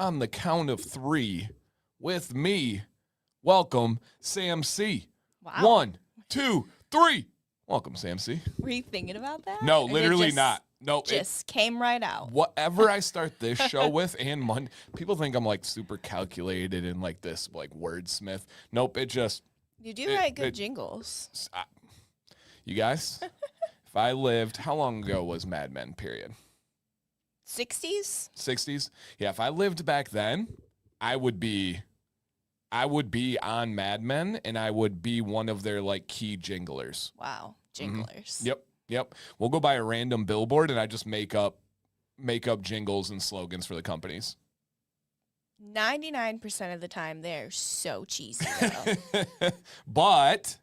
on the count of 3 with me. Welcome, Sam C. Wow. 1, 2, 3. Welcome, Sam C. Were you thinking about that? No, Or did it literally just- not. No, Just came right out. whatever I start this show with and Monday, people think I'm like super calculated and like this like wordsmith. Nope, it just You do write good jingles. you guys. If I lived, how long ago was Mad Men? Period. 60s? 60s. Yeah, if I lived back then, I would be on Mad Men and I would be one of their like key jinglers. Wow. Jinglers. Yep. We'll go buy a random billboard and I just make up jingles and slogans for the companies. 99% of the time, they're so cheesy, though. But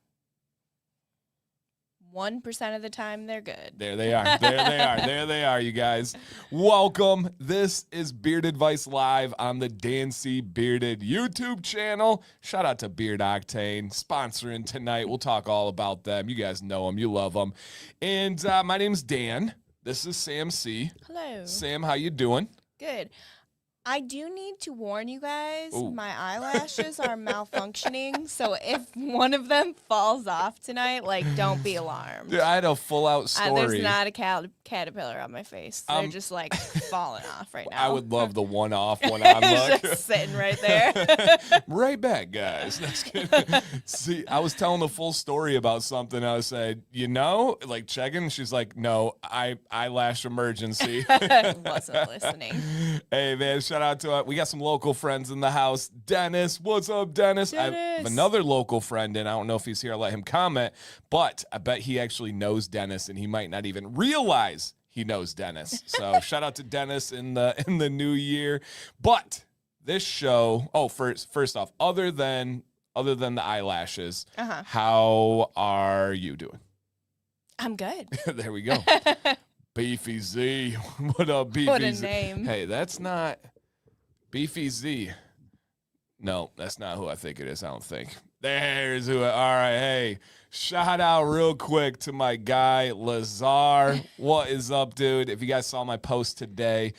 1% of the time, they're good. there they are. There they are, you guys. Welcome. This is Beard Advice Live on the Dan C. Bearded YouTube channel. Shout out to Beard Octane, sponsoring tonight. We'll talk all about them. You guys know them. You love them. And my name's Dan. This is Sam C. Hello. Sam, how you doing? Good. I do need to warn you guys, Ooh. my eyelashes are malfunctioning, so if one of them falls off tonight, like, don't be alarmed. Dude, I had a full-out story. There's not a caterpillar on my face. They're just, like, falling off right now. I would love the one-off, one-on look. Just sitting right there. Right back, guys. That's good. See, I was telling the full story about something. I was saying, like checking. She's like, no, eyelash emergency. Wasn't listening. Hey, man, shout out to we got some local friends in the house. Dennis, what's up, Dennis? I have Dennis. another local friend, and I don't know if he's here. I'll let him comment, but I bet he actually knows Dennis, and he might not even realize he knows Dennis. So shout out to Dennis in the new year. But this show, first off, other than the eyelashes, how are you doing? I'm good. There we go. Beefy Z. What up, Beefy What a Z? name. Hey, that's not Beefy Z. No, that's not who I think it is, I don't think. There's who. All right, hey. Shout out real quick to my guy, Lazar. What is up, dude? If you guys saw my post today,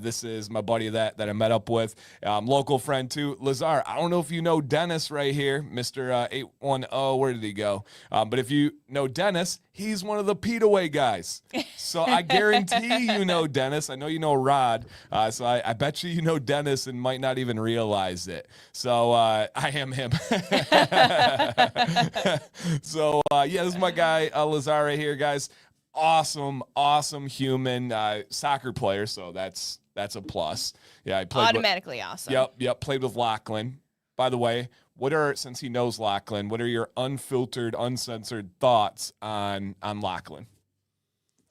this is my buddy that I met up with. Local friend, too. Lazar, I don't know if you know Dennis right here, Mr. 810. Where did he go? But if you know Dennis, he's one of the Pete Away guys. So I guarantee you know Dennis. I know you know Rod. So I bet you know Dennis and might not even realize it. So I am him. So, this is my guy, Lazar right here, guys. Awesome human soccer player, so that's a plus. Yeah, I played Automatically awesome. Yep, played with Lachlan. By the way, since he knows Lachlan, what are your unfiltered, uncensored thoughts on Lachlan?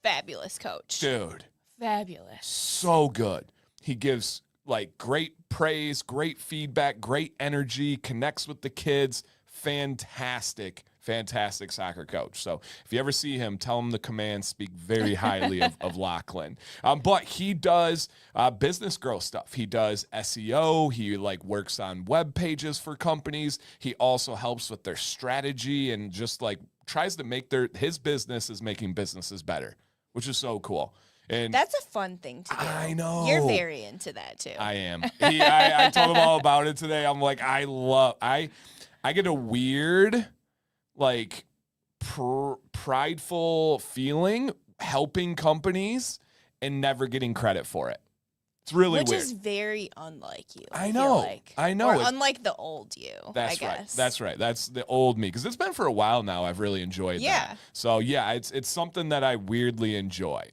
Fabulous coach. Dude. Fabulous. So good. He gives, like, great praise, great feedback, great energy, connects with the kids. Fantastic soccer coach. So if you ever see him, tell him the command speak very highly of Lachlan. But he does business growth stuff. He does SEO. He works on web pages for companies. He also helps with their strategy and just tries to make his business is making businesses better, which is so cool. And that's a fun thing to do. I know. You're very into that too. I am. I told him all about it today. I'm like, I get a weird, prideful feeling helping companies and never getting credit for it. It's really weird. Which is very unlike you. I know. I know. Or unlike the old you, That's I guess. That's right. That's the old me. Because it's been for a while now. I've really enjoyed that. So, yeah, it's something that I weirdly enjoy.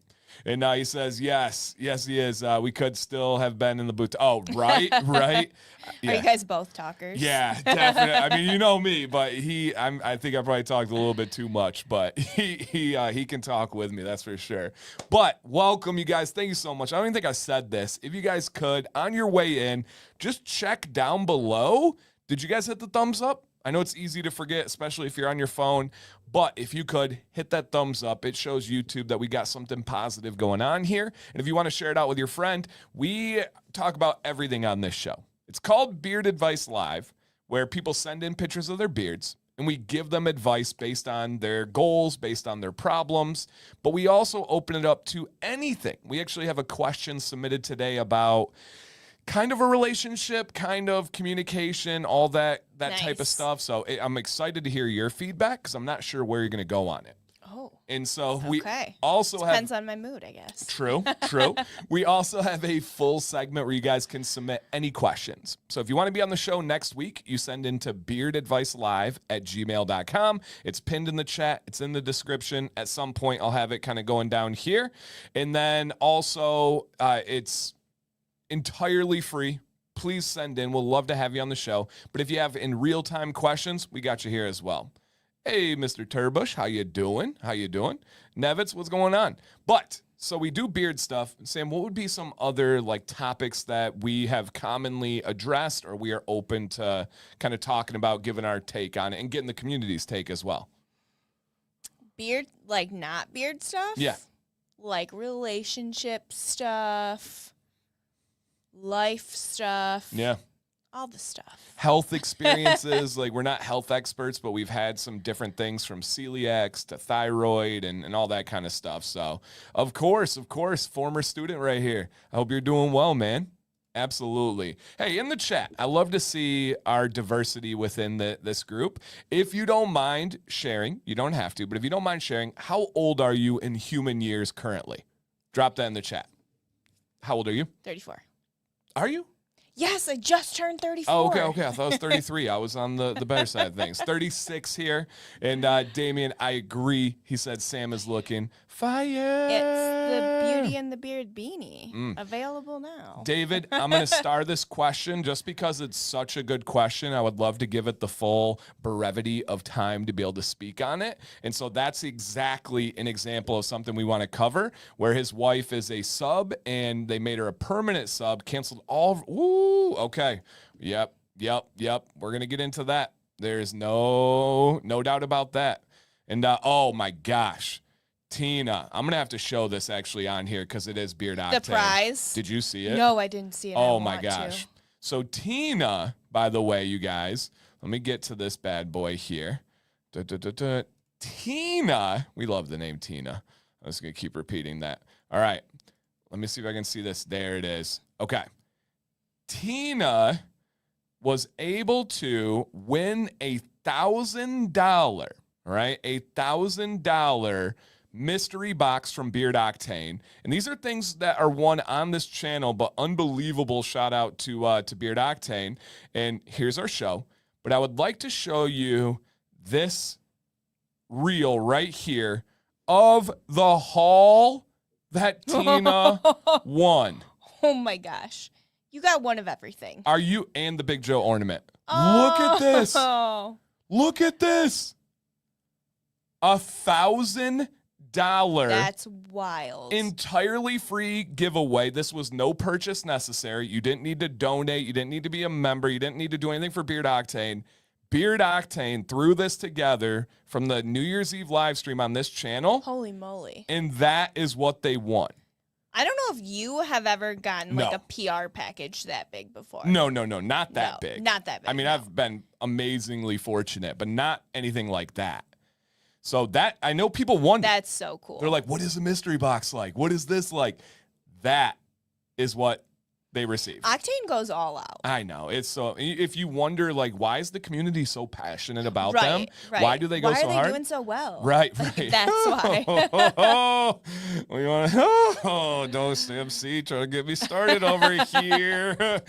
And now he says, yes, he is. We could still have been in the booth. Oh, right. Yeah. Are you guys both talkers? Yeah, definitely. I mean, you know me, but I think I probably talked a little bit too much, but he can talk with me, that's for sure. But welcome, you guys. Thank you so much. I don't even think I said this. If you guys could, on your way in, just check down below. Did you guys hit the thumbs up? I know it's easy to forget, especially if you're on your phone, but if you could hit that thumbs up, it shows YouTube that we got something positive going on here. And if you want to share it out with your friend, we talk about everything on this show. It's called Beard Advice Live, where people send in pictures of their beards, and we give them advice based on their goals, based on their problems, but we also open it up to anything. We actually have a question submitted today about kind of a relationship, kind of communication, all that Nice. type of stuff. So I'm excited to hear your feedback because I'm not sure where you're going to go on it. Oh. And so we Okay. also Depends on my mood, I guess. True. We also have a full segment where you guys can submit any questions. So if you want to be on the show next week, you send into beardadvicelive@gmail.com. It's pinned in the chat. It's in the description. At some point, I'll have it kind of going down here. And then also, it's entirely free. Please send in. We'll love to have you on the show. But if you have in real-time questions, we got you here as well. Hey, Mr. Turbush, how you doing? Nevitz, what's going on? But, so we do beard stuff. Sam, what would be some other like topics that we have commonly addressed or we are open to kind of talking about, giving our take on it and getting the community's take as well? Beard, like not beard stuff? Yeah. Like relationship stuff, life stuff. Yeah. All the stuff. Health experiences, like we're not health experts, but we've had some different things from celiacs to thyroid and all that kind of stuff. So, of course, former student right here. I hope you're doing well, man. Absolutely. Hey, in the chat, I love to see our diversity within this group. If you don't mind sharing, you don't have to, but if you don't mind sharing, how old are you in human years currently? Drop that in the chat. How old are you? 34. Are you? Yes, I just turned 34. Oh, okay. I thought it was 33. I was on the better side of things. 36 here. And Damien, I agree. He said Sam is looking fire. It's the Beauty and the Beard beanie. Available now. David, I'm going to star this question just because it's such a good question. I would love to give it the full brevity of time to be able to speak on it. And so that's exactly an example of something we want to cover, where his wife is a sub and they made her a permanent sub, canceled all. Ooh, okay. Yep. We're going to get into that. There's no doubt about that. And oh my gosh. Tina, I'm going to have to show this actually on here because it is Beard Octane. The prize. Did you see it? No, I didn't see it. Oh my gosh. So Tina, by the way, you guys, let me get to this bad boy here. Tina, we love the name Tina. I'm just going to keep repeating that. All right. Let me see if I can see this. There it is. Okay. Tina was able to win $1,000, right? $1,000 mystery box from Beard Octane. And these are things that are won on this channel, but unbelievable shout out to Beard Octane. And here's our show. But I would like to show you this reel right here of the haul that Tina won. Oh my gosh. You got one of everything. Are you? And the Big Joe ornament. Look at this. Look at this. $1,000. That's wild. Entirely free giveaway. This was no purchase necessary. You didn't need to donate. You didn't need to be a member. You didn't need to do anything for Beard Octane. Beard Octane threw this together from the New Year's Eve live stream on this channel. Holy moly. And that is what they won. I don't know if you have ever gotten like a PR package that big before. No, not that big. Not that big. I mean, I've been amazingly fortunate, but not anything like that. So that, I know people wonder. That's so cool. They're like, what is a mystery box like? What is this like? That is what they receive. Octane goes all out. I know. It's so, if you wonder, like, why is the community so passionate about them? Right. Why do they go so hard? Why are they doing so well? Right. That's why. We want don't MC trying to get me started over here.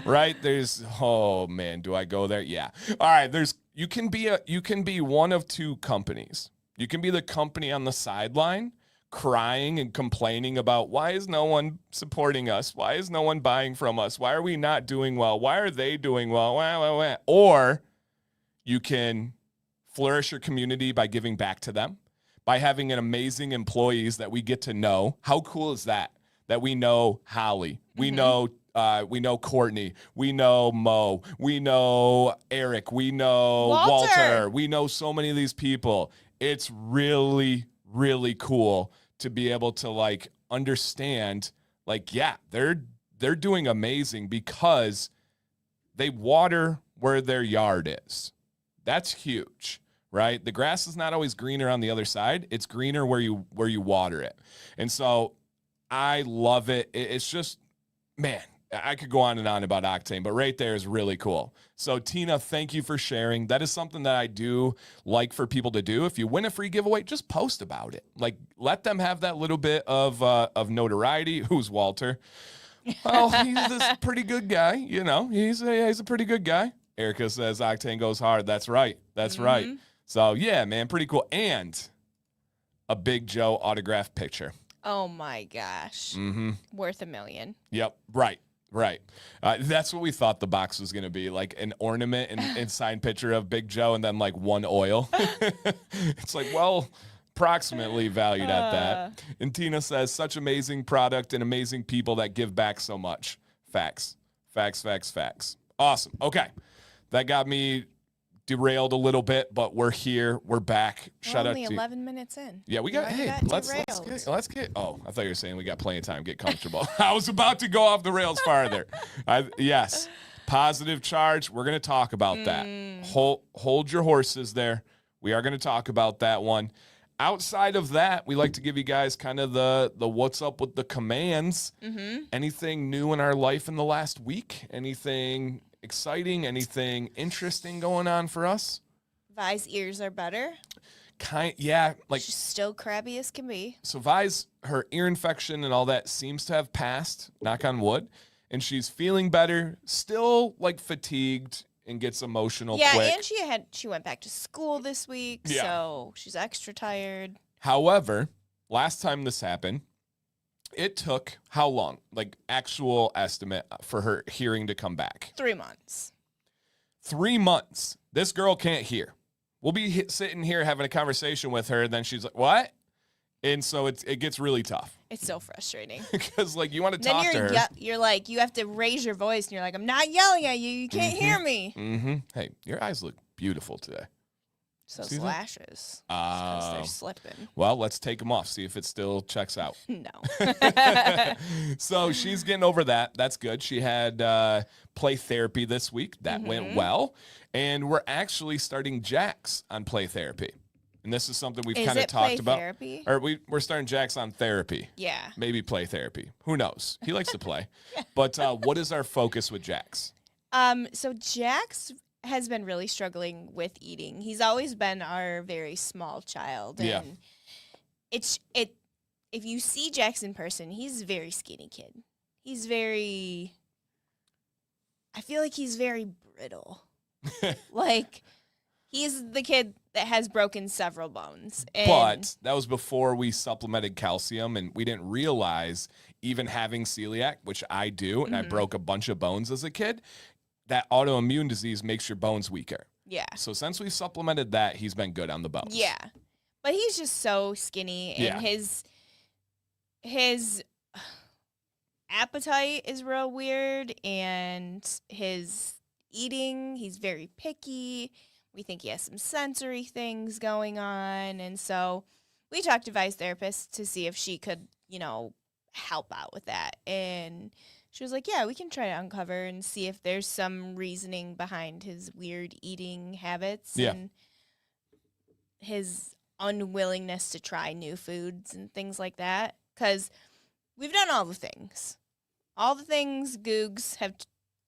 Right. There's, oh man, do I go there? Yeah. All right. You can be one of two companies. You can be the company on the sideline crying and complaining about why is no one supporting us? Why is no one buying from us? Why are we not doing well? Why are they doing well? Wah. Or you can flourish your community by giving back to them, by having an amazing employees that we get to know. How cool is that? That we know Holly, we know Courtney, we know Mo, we know Eric, we know Walter. We know so many of these people. It's really, really cool to be able to like understand, like, yeah, they're doing amazing because they water where their yard is. That's huge, right? The grass is not always greener on the other side. It's greener where you water it. And so I love it. It's just, man, I could go on and on about Octane, but right there is really cool. So Tina, thank you for sharing. That is something that I do like for people to do. If you win a free giveaway, just post about it. Like, let them have that little bit of notoriety. Who's Walter? Well, he's this pretty good guy. You know, he's a pretty good guy. Erica says Octane goes hard. That's right. That's right. So yeah, man, pretty cool. And a Big Joe autographed picture. Oh my gosh. Worth $1 million. Yep. Right. Right. That's what we thought the box was going to be, like an ornament and signed picture of Big Joe and then like one oil. It's like, well, approximately valued at that. And Tina says, such amazing product and amazing people that give back so much. Facts. Facts, facts, facts. Awesome. Okay. That got me derailed a little bit, but we're here. We're back. Shout out to 11 minutes in. Yeah, we got. Hey, let's get. Oh, I thought you were saying we got plenty of time. Get comfortable. I was about to go off the rails farther. Yes, positive charge. We're gonna talk about that. Hold your horses there. We are gonna talk about that one. Outside of that, we like to give you guys kind of the what's up with the commands. Anything new in our life in the last week? Anything exciting? Anything interesting going on for us? Vi's ears are better. Yeah, like she's still crabby as can be. So Vi's, her ear infection and all that seems to have passed, knock on wood, and she's feeling better, still like fatigued and gets emotional quick. Yeah, and she went back to school this week, so she's extra tired. However, last time this happened, it took how long? Like actual estimate for her hearing to come back? 3 months. 3 months. This girl can't hear. We'll be sitting here having a conversation with her, then she's like, "What?" And so it gets really tough. It's so frustrating because like you want to talk to her. You're like, you have to raise your voice, and you're like, "I'm not yelling at you. You can't hear me." Hey, your eyes look beautiful today. So those lashes. Because they're slipping. Well, let's take them off. See if it still checks out. No. So she's getting over that. That's good. She had play therapy this week. That went well. And we're actually starting Jax on play therapy. And this is something we've kind of talked about. Therapy? Or we're starting Jax on therapy. Yeah. Maybe play therapy. Who knows? He likes to play. But what is our focus with Jax? So Jax has been really struggling with eating. He's always been our very small child. And if you see Jax in person, he's a very skinny kid. I feel like he's very brittle. Like, he's the kid that has broken several bones. But that was before we supplemented calcium, and we didn't realize even having celiac, which I do, and I broke a bunch of bones as a kid, that autoimmune disease makes your bones weaker. Yeah. So since we supplemented that, he's been good on the bones. Yeah. But he's just so skinny, and his appetite is real weird, and his eating, he's very picky. We think he has some sensory things going on, and so we talked to Vi's therapist to see if she could, help out with that, and she was like, yeah, we can try to uncover and see if there's some reasoning behind his weird eating habits and his unwillingness to try new foods and things like that. Because we've done all the things. All the things Googs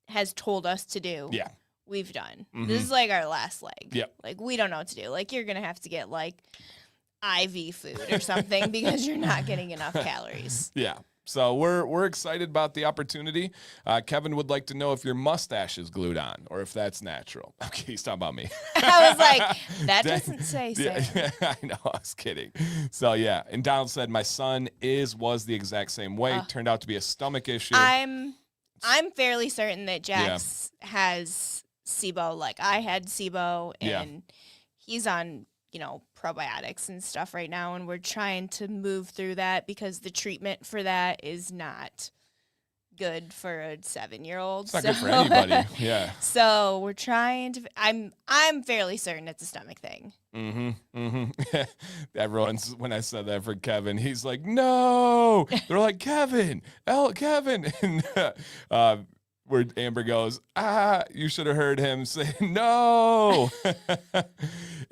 has told us to do. Yeah. We've done. This is like our last leg. Yep. Like, we don't know what to do. Like, you're going to have to get, like, IV food or something because you're not getting enough calories. Yeah. So we're excited about the opportunity. Kevin would like to know if your mustache is glued on or if that's natural. Okay, he's talking about me. I was like, that doesn't say so. Yeah, I know, I was kidding. So yeah, and Donald said my son was the exact same way. Turned out to be a stomach issue. I'm fairly certain that Jax has SIBO. Like, I had SIBO, and he's on probiotics and stuff right now, and we're trying to move through that because the treatment for that is not good for a 7-year-old. It's not good for anybody. Yeah. So we're trying to. I'm fairly certain it's a stomach thing. Everyone's, when I said that for Kevin, he's like, no. They're like, Kevin, and where Amber goes, you should have heard him say no.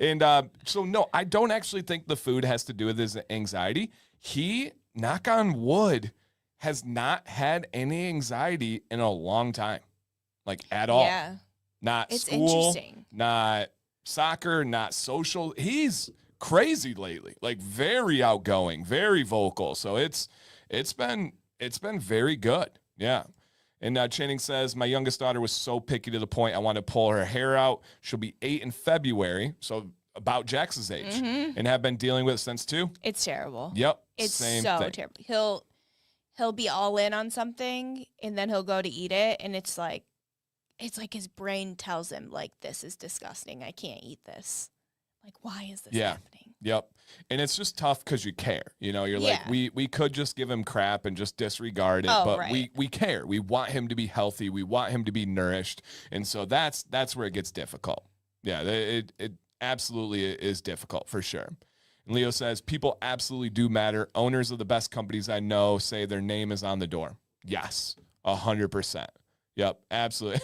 And so, no, I don't actually think the food has to do with his anxiety. He, knock on wood, has not had any anxiety in a long time, like at all. Yeah. Not It's school, interesting. not soccer, not social. He's crazy lately, like very outgoing, very vocal. So it's been very good. Yeah. And Channing says, my youngest daughter was so picky to the point I want to pull her hair out. She'll be 8 in February, so about Jax's age, and have been dealing with it since 2. It's terrible. Yep. It's same so thing. terrible. He'll be all in on something, and then he'll go to eat it, and it's like his brain tells him, like, this is disgusting. I can't eat this. Like, why is this happening? Yep. And it's just tough because you care. You know, you're like, we could just give him crap and just disregard it, but we care. We want him to be healthy. We want him to be nourished. And so that's where it gets difficult. Yeah, it absolutely is difficult for sure. And Leo says, people absolutely do matter. Owners of the best companies I know say their name is on the door. Yes, 100%. Yep, absolutely.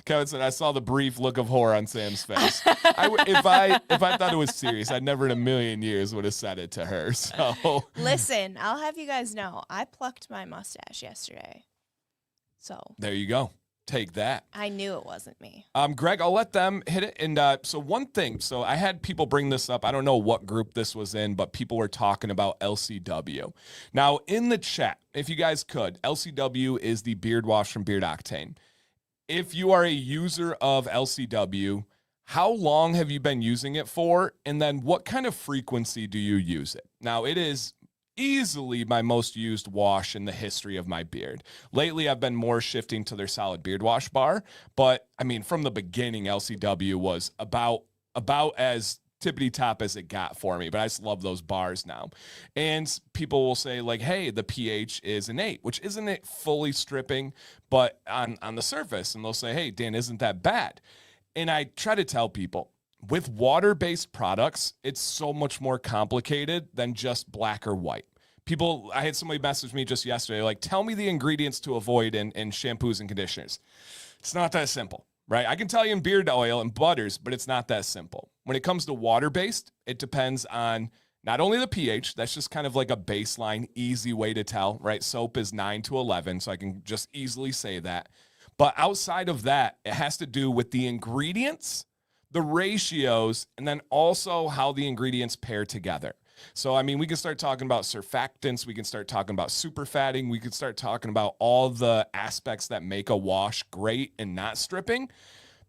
Kevin said, I saw the brief look of horror on Sam's face. If I thought it was serious, I never in a million years would have said it to her. So listen, I'll have you guys know, I plucked my mustache yesterday. So there you go. Take that. I knew it wasn't me. Greg, I'll let them hit it. And so one thing, so I had people bring this up. I don't know what group this was in, but people were talking about LCW. Now, in the chat, if you guys could, LCW is the beard wash from Beard Octane. If you are a user of LCW, how long have you been using it for? And then what kind of frequency do you use it? Now, it is easily my most used wash in the history of my beard. Lately, I've been more shifting to their solid beard wash bar, but I mean, from the beginning, LCW was about as tippity top as it got for me, but I just love those bars now. And people will say like, hey, the pH is an 8, which isn't it fully stripping, but on the surface, and they'll say, hey, Dan, isn't that bad? And I try to tell people, with water-based products, it's so much more complicated than just black or white. I had somebody message me just yesterday, like, tell me the ingredients to avoid in shampoos and conditioners. It's not that simple, right? I can tell you in beard oil and butters, but it's not that simple. When it comes to water-based, it depends on not only the pH, that's just kind of like a baseline, easy way to tell, right? Soap is 9 to 11, so I can just easily say that. But outside of that, it has to do with the ingredients, the ratios, and then also how the ingredients pair together. So, I mean, we can start talking about surfactants. We can start talking about superfatting. We can start talking about all the aspects that make a wash great and not stripping.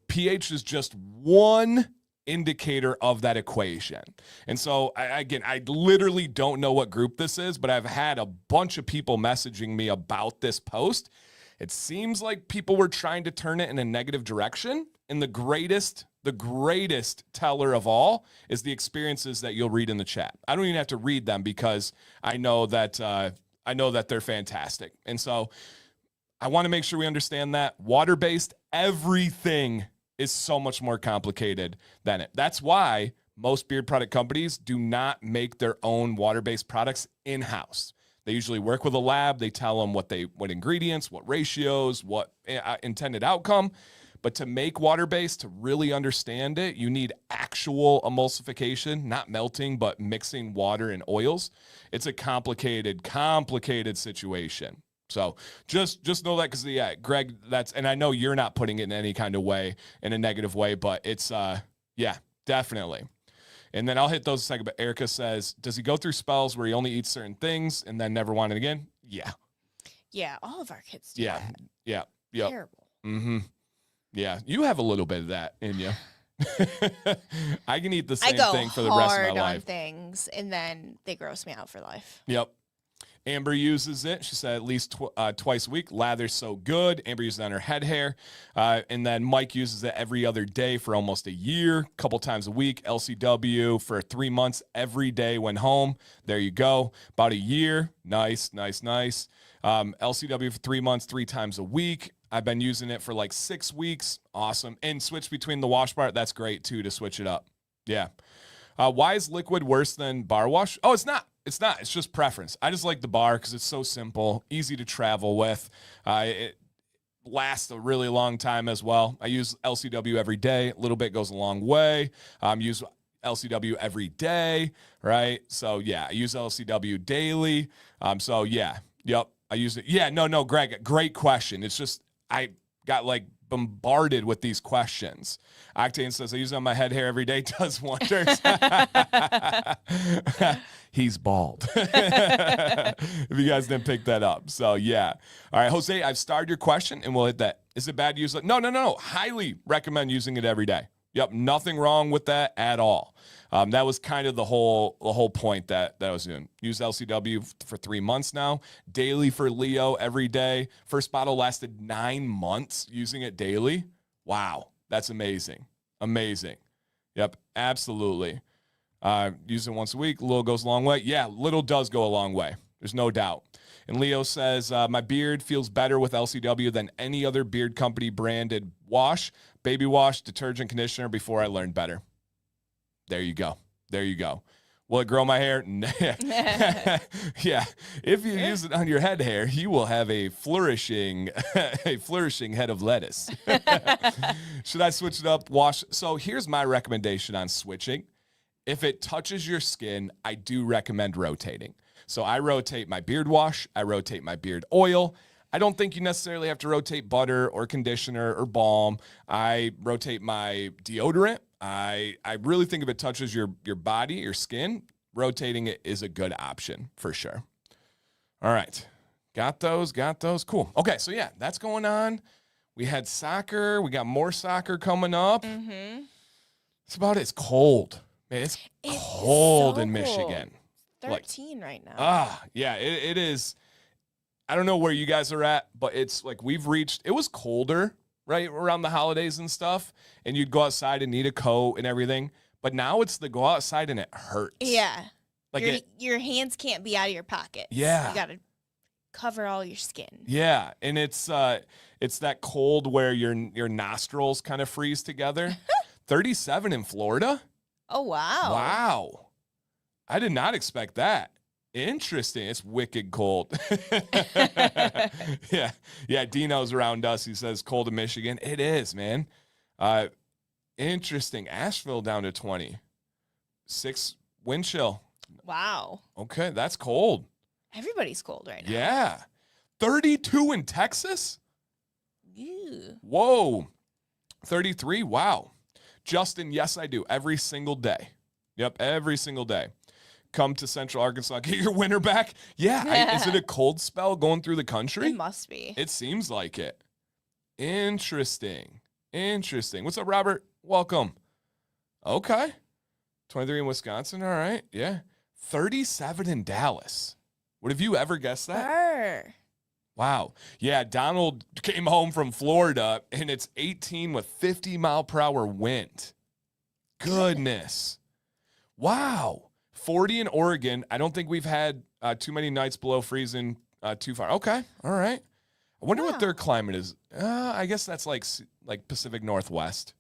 pH is just one indicator of that equation. And so, I literally don't know what group this is, but I've had a bunch of people messaging me about this post. It seems like people were trying to turn it in a negative direction, and the greatest teller of all is the experiences that you'll read in the chat. I don't even have to read them because I know that they're fantastic. And so I want to make sure we understand that water-based, everything is so much more complicated than it. That's why most beard product companies do not make their own water-based products in-house. They usually work with a lab. They tell them what ingredients, what ratios, what intended outcome. But to make water-based, to really understand it, you need actual emulsification, not melting, but mixing water and oils. It's a complicated situation. So just know that because, yeah, Greg, and I know you're not putting it in any kind of way, in a negative way, but it's, definitely. And then I'll hit those a second, but Erica says, does he go through spells where he only eats certain things and then never want it again? Yeah. Yeah, all of our kids do that. Yeah. Terrible. Mm-hmm. Yeah, you have a little bit of that in you. I can eat the same thing for the rest of my life. I go hard on things, and then they gross me out for life. Yep. Amber uses it. She said at least twice a week. Lather's so good. Amber uses it on her head hair. And then Mike uses it every other day for almost a year, a couple times a week. LCW for 3 months every day when home. There you go. About a year. Nice. LCW for 3 months, 3 times a week. I've been using it for like 6 weeks. Awesome. And switch between the wash bar. That's great, too, to switch it up. Yeah. Why is liquid worse than bar wash? Oh, it's not. It's not. It's just preference. I just like the bar because it's so simple, easy to travel with. It lasts a really long time as well. I use LCW every day. A little bit goes a long way. Use LCW every day, right? So, yeah, I use LCW daily. Yep. I use it. Yeah, no, Greg, great question. It's just I got like bombarded with these questions. Octane says, I use it on my head hair every day. Does wonders. He's bald. If you guys didn't pick that up. So, yeah. All right, Jose, I've starred your question, and we'll hit that. Is it bad to use it? No. Highly recommend using it every day. Yep, nothing wrong with that at all. That was kind of the whole point that I was doing. Use LCW for 3 months now. Daily for Leo every day. First bottle lasted 9 months using it daily. Wow, that's amazing. Amazing. Yep, absolutely. Use it once a week. Little goes a long way. Yeah, little does go a long way. There's no doubt. And Leo says, my beard feels better with LCW than any other beard company branded wash, baby wash, detergent, conditioner before I learned better. There you go. Will it grow my hair? Yeah. If you use it on your head hair, you will have a flourishing head of lettuce. Should I switch it up? Wash. So here's my recommendation on switching. If it touches your skin, I do recommend rotating. So I rotate my beard wash. I rotate my beard oil. I don't think you necessarily have to rotate butter or conditioner or balm. I rotate my deodorant. I really think if it touches your body, your skin, rotating it is a good option for sure. All right. Got those. Cool. Okay, so yeah, that's going on. We had soccer. We got more soccer coming up. Mm-hmm. That's about it. It's cold. Man, it's cold so in Michigan. 13 right now. Yeah, it is. I don't know where you guys are at, but it's like it was colder, right, around the holidays and stuff, and you'd go outside and need a coat and everything. But now it's the go outside and it hurts. Yeah. Like your hands can't be out of your pockets. Yeah. You got to cover all your skin. Yeah, and it's that cold where your nostrils kind of freeze together. 37 in Florida? Oh, wow. Wow. I did not expect that. Interesting. It's wicked cold. Yeah. Dino's around us. He says cold in Michigan. It is, man. Interesting. Asheville down to 20. 6 wind chill. Wow. Okay, that's cold. Everybody's cold right now. Yeah. 32 in Texas? Ew. Whoa. 33? Wow. Justin, yes, I do. Every single day. Yep, every single day. Come to Central Arkansas, get your winter back. Yeah. Is it a cold spell going through the country? It must be. It seems like it. Interesting. What's up, Robert? Welcome. Okay. 23 in Wisconsin. All right. Yeah. 37 in Dallas. Would have you ever guessed that? Sure. Wow. Yeah, Donald came home from Florida, and it's 18 with 50-mile-per-hour wind. Goodness. Wow. 40 in Oregon. I don't think we've had too many nights below freezing too far. Okay. All right. I wonder what their climate is. I guess that's like Pacific Northwest.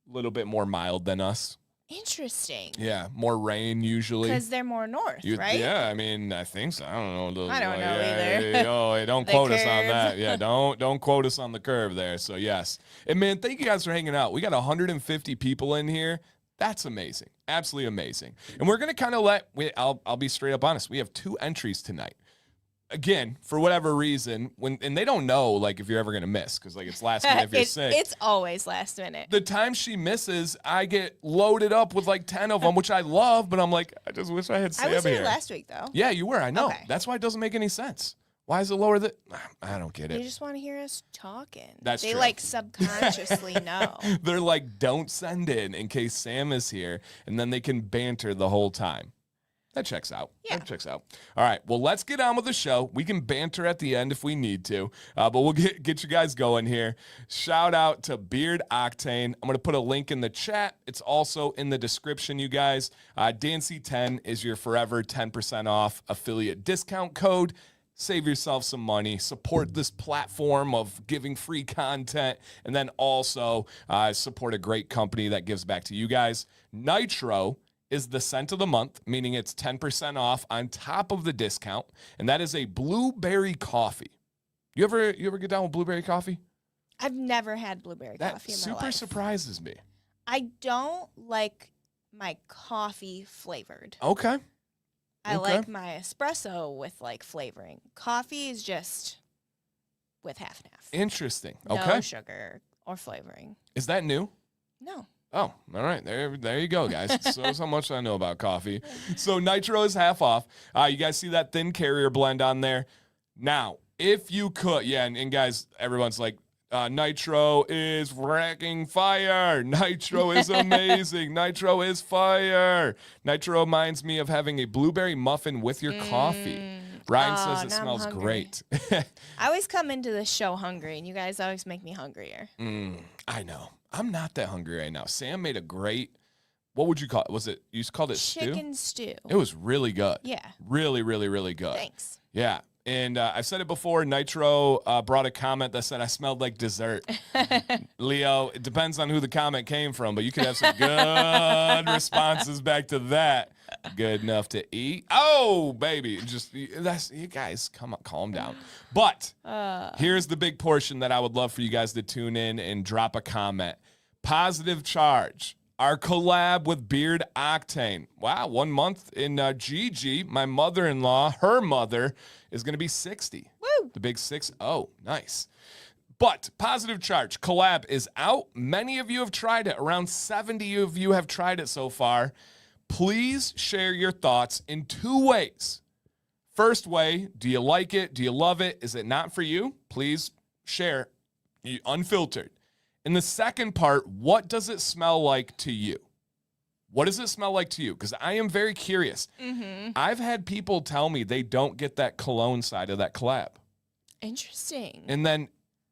A little bit more mild than us. Interesting. Yeah, more rain usually. Because they're more north, right? Yeah, I mean, I think so. I don't know. I don't know either. Oh, don't quote us on that. Yeah, don't quote us on the curve there. So, yes. And, man, thank you guys for hanging out. We got 150 people in here. That's amazing. Absolutely amazing. And we're going to kind of I'll be straight up honest. We have 2 entries tonight. Again, for whatever reason, and they don't know, like, if you're ever going to miss, because, like, it's last minute if you're sick. It's always last minute. The time she misses, I get loaded up with, like, 10 of them, which I love, but I'm like, I just wish I had Sam here. I was here last week, though. Yeah, you were. I know. Okay. That's why it doesn't make any sense. Why is it lower than... I don't get it. They just want to hear us talking. That's true. They, like, subconsciously know. They're like, don't send in case Sam is here, and then they can banter the whole time. That checks out. Yeah. That checks out. All right. Well, let's get on with the show. We can banter at the end if we need to, but we'll get you guys going here. Shout out to Beard Octane. I'm going to put a link in the chat. It's also in the description, you guys. Dancy10 is your forever 10% off affiliate discount code. Save yourself some money. Support this platform of giving free content, and then also support a great company that gives back to you guys. Nitro is the scent of the month, meaning it's 10% off on top of the discount, and that is a blueberry coffee. You ever get down with blueberry coffee? I've never had blueberry coffee in my life. That super surprises me. I don't like my coffee flavored. Okay. I Okay. like my espresso with like flavoring. Coffee is just with half and half. Interesting. No Okay. sugar or flavoring. Is that new? No. Oh, all right. There you go, guys. So how much I know about coffee. So nitro is half off. You guys see that thin carrier blend on there? Now, if you could, yeah, and guys, everyone's like, nitro is wrecking fire. Nitro is amazing. Nitro is fire. Nitro reminds me of having a blueberry muffin with your coffee. Ryan says it now I'm smells hungry. great. I always come into this show hungry, and you guys always make me hungrier. I know. I'm not that hungry right now. Sam made a great, what would you call it? Was it, you called it stew? Chicken stew. It was really good. Yeah. Really, really, really good. Thanks. Yeah. And I've said it before, Nitro brought a comment that said I smelled like dessert. Leo, it depends on who the comment came from, but you could have some good responses back to that. Good enough to eat. Oh, baby. Just, that's, you guys, come on, calm down. But here's the big portion that I would love for you guys to tune in and drop a comment. Positive charge. Our collab with Beard Octane. Wow, 1 month in Gigi, my mother-in-law, her mother, is going to be 60. Woo! The big 6-0. Nice. But positive charge. Collab is out. Many of you have tried it. Around 70 of you have tried it so far. Please share your thoughts in 2 ways. First way, do you like it? Do you love it? Is it not for you? Please share unfiltered. And the second part, what does it smell like to you? What does it smell like to you? Because I am very curious. I've had people tell me they don't get that cologne side of that collab. Interesting. And then,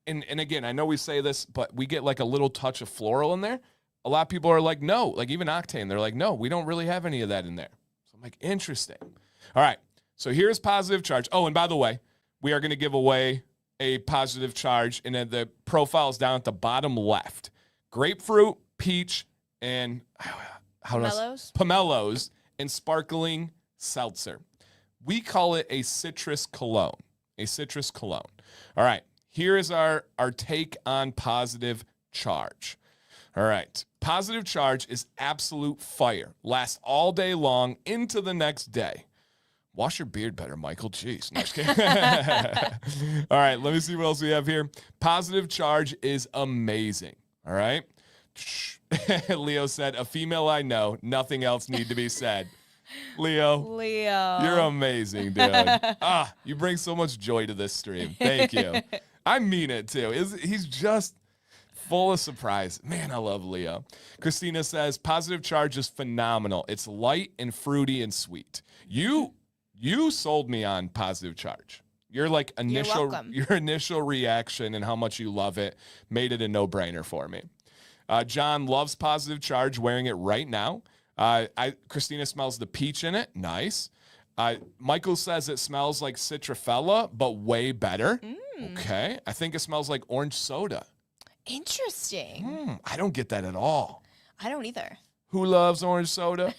and again, I know we say this, but we get like a little touch of floral in there. A lot of people are like, no, like even Octane, they're like, no, we don't really have any of that in there. So I'm like, interesting. All right, so here's positive charge. Oh, and by the way, we are going to give away a positive charge, and then the profile's down at the bottom left. Grapefruit, peach, and pomelos, and sparkling seltzer. We call it a citrus cologne. A citrus cologne. All right, here is our take on positive charge. All right, positive charge is absolute fire. Lasts all day long into the next day. Wash your beard better, Michael. Jeez. No, just kidding. All right, let me see what else we have here. Positive charge is amazing. All right. Leo said, a female I know, nothing else need to be said. Leo, you're amazing, dude. You bring so much joy to this stream. Thank you. I mean it, too. He's just full of surprise. Man, I love Leo. Christina says, positive charge is phenomenal. It's light and fruity and sweet. You sold me on positive charge. Your like your initial reaction and how much you love it made it a no-brainer for me. John loves positive charge, wearing it right now. Christina smells the peach in it. Nice. Michael says it smells like Citrafella, but way better. Okay. I think it smells like orange soda. Interesting. I don't get that at all. I don't either. Who loves orange soda?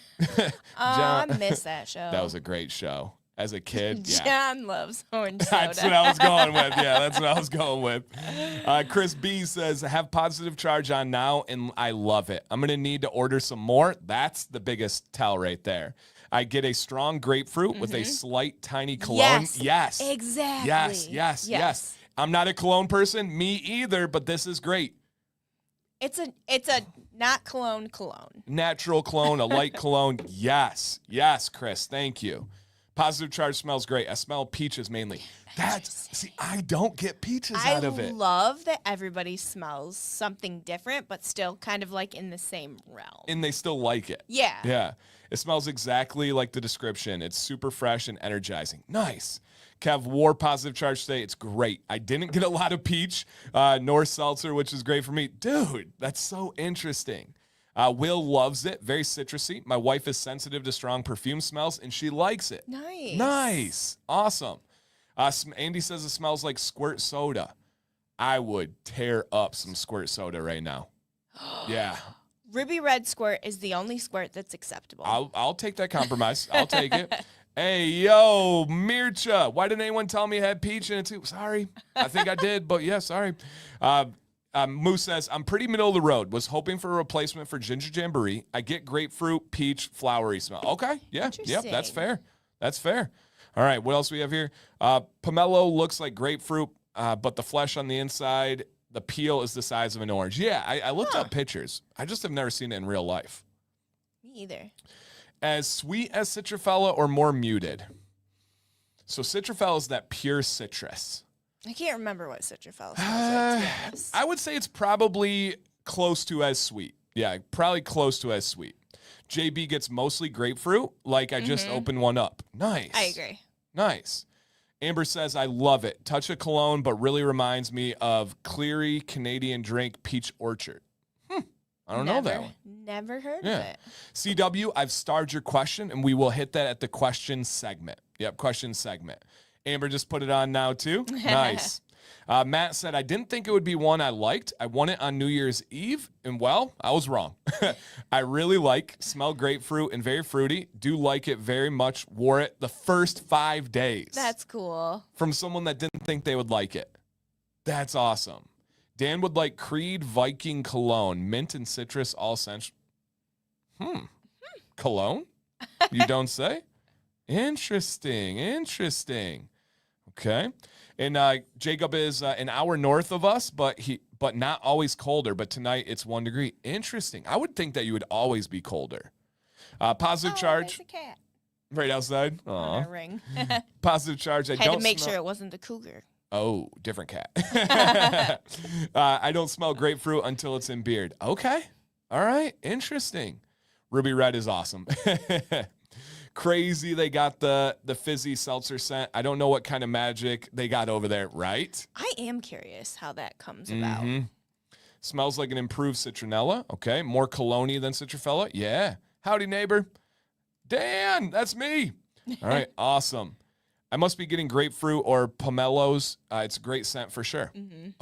I miss that show. That was a great show. As a kid, yeah. John loves orange soda. That's what I was going with. Yeah, that's what I was going with. Chris B says, have positive charge on now, and I love it. I'm going to need to order some more. That's the biggest tell right there. I get a strong grapefruit with a slight, tiny cologne. Yes. Exactly. Yes. I'm not a cologne person. Me either, but this is great. It's a not cologne. Natural cologne, a light cologne. Yes, Chris. Thank you. Positive charge smells great. I smell peaches mainly. I don't get peaches out of it. I love that everybody smells something different, but still kind of like in the same realm. And they still like it. Yeah. Yeah. It smells exactly like the description. It's super fresh and energizing. Nice. Kev wore positive charge today. It's great. I didn't get a lot of peach nor seltzer, which is great for me. Dude, that's so interesting. Will loves it. Very citrusy. My wife is sensitive to strong perfume smells, and she likes it. Nice. Awesome. Andy says it smells like squirt soda. I would tear up some squirt soda right now. Yeah. Ruby Red Squirt is the only squirt that's acceptable. I'll take that compromise. I'll take it. Hey, yo, Mircha. Why didn't anyone tell me it had peach in it too? Sorry. I think I did, but yeah, sorry. Moose says, I'm pretty middle of the road. Was hoping for a replacement for Ginger Jamboree. I get grapefruit, peach, flowery smell. Okay. Yeah. Yep. That's fair. That's fair. All right, what else we have here? Pomelo looks like grapefruit, but the flesh on the inside, the peel is the size of an orange. Yeah, I looked up pictures. I just have never seen it in real life. Me either. As sweet as Citrafella or more muted? So Citrafella is that pure citrus. I can't remember what Citrafella smells like, to be honest. I would say it's probably close to as sweet. Yeah, probably close to as sweet. JB gets mostly grapefruit, like I just opened one up. Nice. I agree. Nice. Amber says, I love it. Touch of cologne, but really reminds me of Cleary Canadian drink Peach Orchard. I don't know that one. Never heard of it. CW, I've starred your question, and we will hit that at the question segment. Yep, question segment. Amber just put it on now, too. Nice. Matt said, I didn't think it would be one I liked. I won it on New Year's Eve, and well, I was wrong. I really smell grapefruit and very fruity. Do like it very much. Wore it the first 5 days. That's cool. From someone that didn't think they would like it. That's awesome. Dan would like Creed Viking Cologne. Mint and citrus all scents. Cologne? You don't say? Interesting. Okay. And Jacob is an hour north of us, but not always colder. But tonight it's 1 degree. Interesting. I would think that you would always be colder. Positive charge. There's a cat Right outside. on our ring. Positive charge. I Had don't to make smell- sure it wasn't the cougar. Oh, different cat. I don't smell grapefruit until it's in beard. Okay. All right. Interesting. Ruby Red is awesome. Crazy. They got the fizzy seltzer scent. I don't know what kind of magic they got over there, right? I am curious how that comes about. Smells like an improved citronella. Okay. More cologne than citrafella. Yeah. Howdy, neighbor. Dan, that's me. All right. Awesome. I must be getting grapefruit or pomelos. It's a great scent for sure.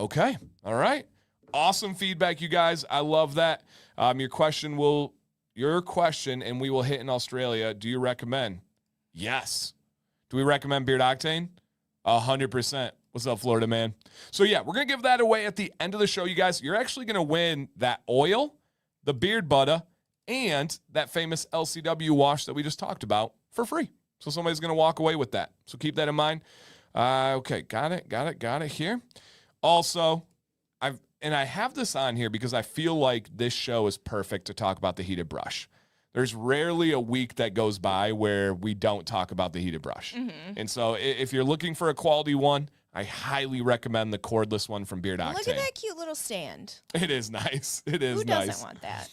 Okay. All right. Awesome feedback, you guys. I love that. Your question, and we will hit in Australia. Do you recommend? Yes. Do we recommend Beard Octane? 100%. What's up, Florida man? So yeah, we're going to give that away at the end of the show, you guys. You're actually going to win that oil, the beard butter, and that famous LCW wash that we just talked about for free. So somebody's going to walk away with that. So keep that in mind. Okay, got it here. Also, I have this on here because I feel like this show is perfect to talk about the heated brush. There's rarely a week that goes by where we don't talk about the heated brush. And so if you're looking for a quality one, I highly recommend the cordless one from Beard Octane. Look at that cute little stand. It is nice. It is Who nice. doesn't want that?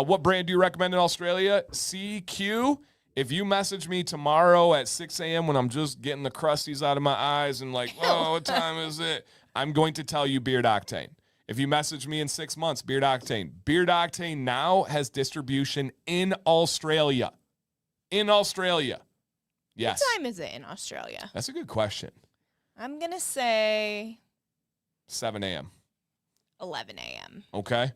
What brand do you recommend in Australia? CQ. If you message me tomorrow at 6 a.m. when I'm just getting the crusties out of my eyes and like, oh, what time is it? I'm going to tell you Beard Octane. If you message me in 6 months, Beard Octane. Beard Octane now has distribution in Australia. In Australia. Yes. What time is it in Australia? That's a good question. I'm going to say 7 a.m. 11 a.m. Okay.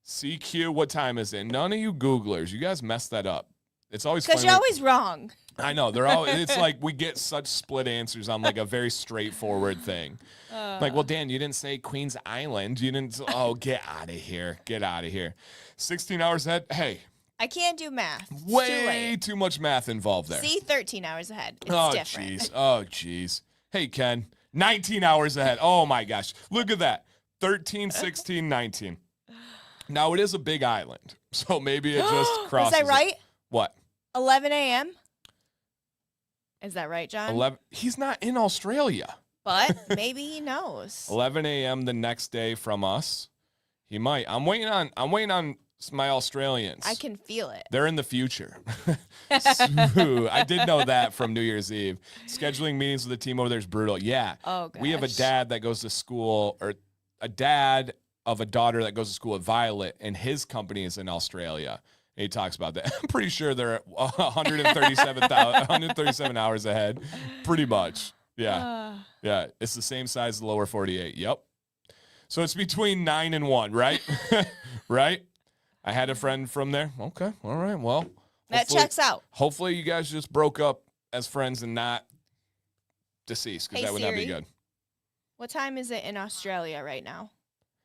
CQ, what time is it? None of you Googlers, you guys messed that up. It's always because funny you're always wrong. I know. It's like we get such split answers on like a very straightforward thing. Like, well, Dan, you didn't say Queen's Island. You didn't. Oh, get out of here. Get out of here. 16 hours ahead. Hey. I can't do math. It's way too much math involved there. See, 13 hours ahead. It's different. Jeez. Oh, jeez. Hey, Ken. 19 hours ahead. Oh, my gosh. Look at that. 13, 16, 19. Now, it is a big island. So maybe it just crosses. Was I right? What? 11 a.m.? Is that right, John? 11. He's not in Australia. But maybe he knows. 11 a.m. the next day from us. He might. I'm waiting on my Australians. I can feel it. They're in the future. I did know that from New Year's Eve. Scheduling meetings with the team over there is brutal. Yeah. Oh, gosh. We have a dad that goes to school, or a dad of a daughter that goes to school at Violet, and his company is in Australia. He talks about that. I'm pretty sure they're 137 hours ahead. Pretty much. Yeah. Yeah. It's the same size as the lower 48. Yep. So it's between 9 and 1, right? Right? I had a friend from there. Okay. All right. Well, that checks out. Hopefully you guys just broke up as friends and not deceased, because Hey, that would not be Siri. good. What time is it in Australia right now?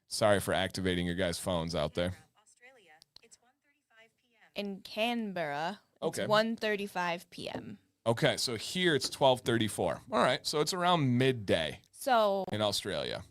Sorry for activating your guys' phones out there. In Canberra, Okay. it's 1:35 p.m. Okay, so here it's 12:34. All right, so it's around midday So in Australia.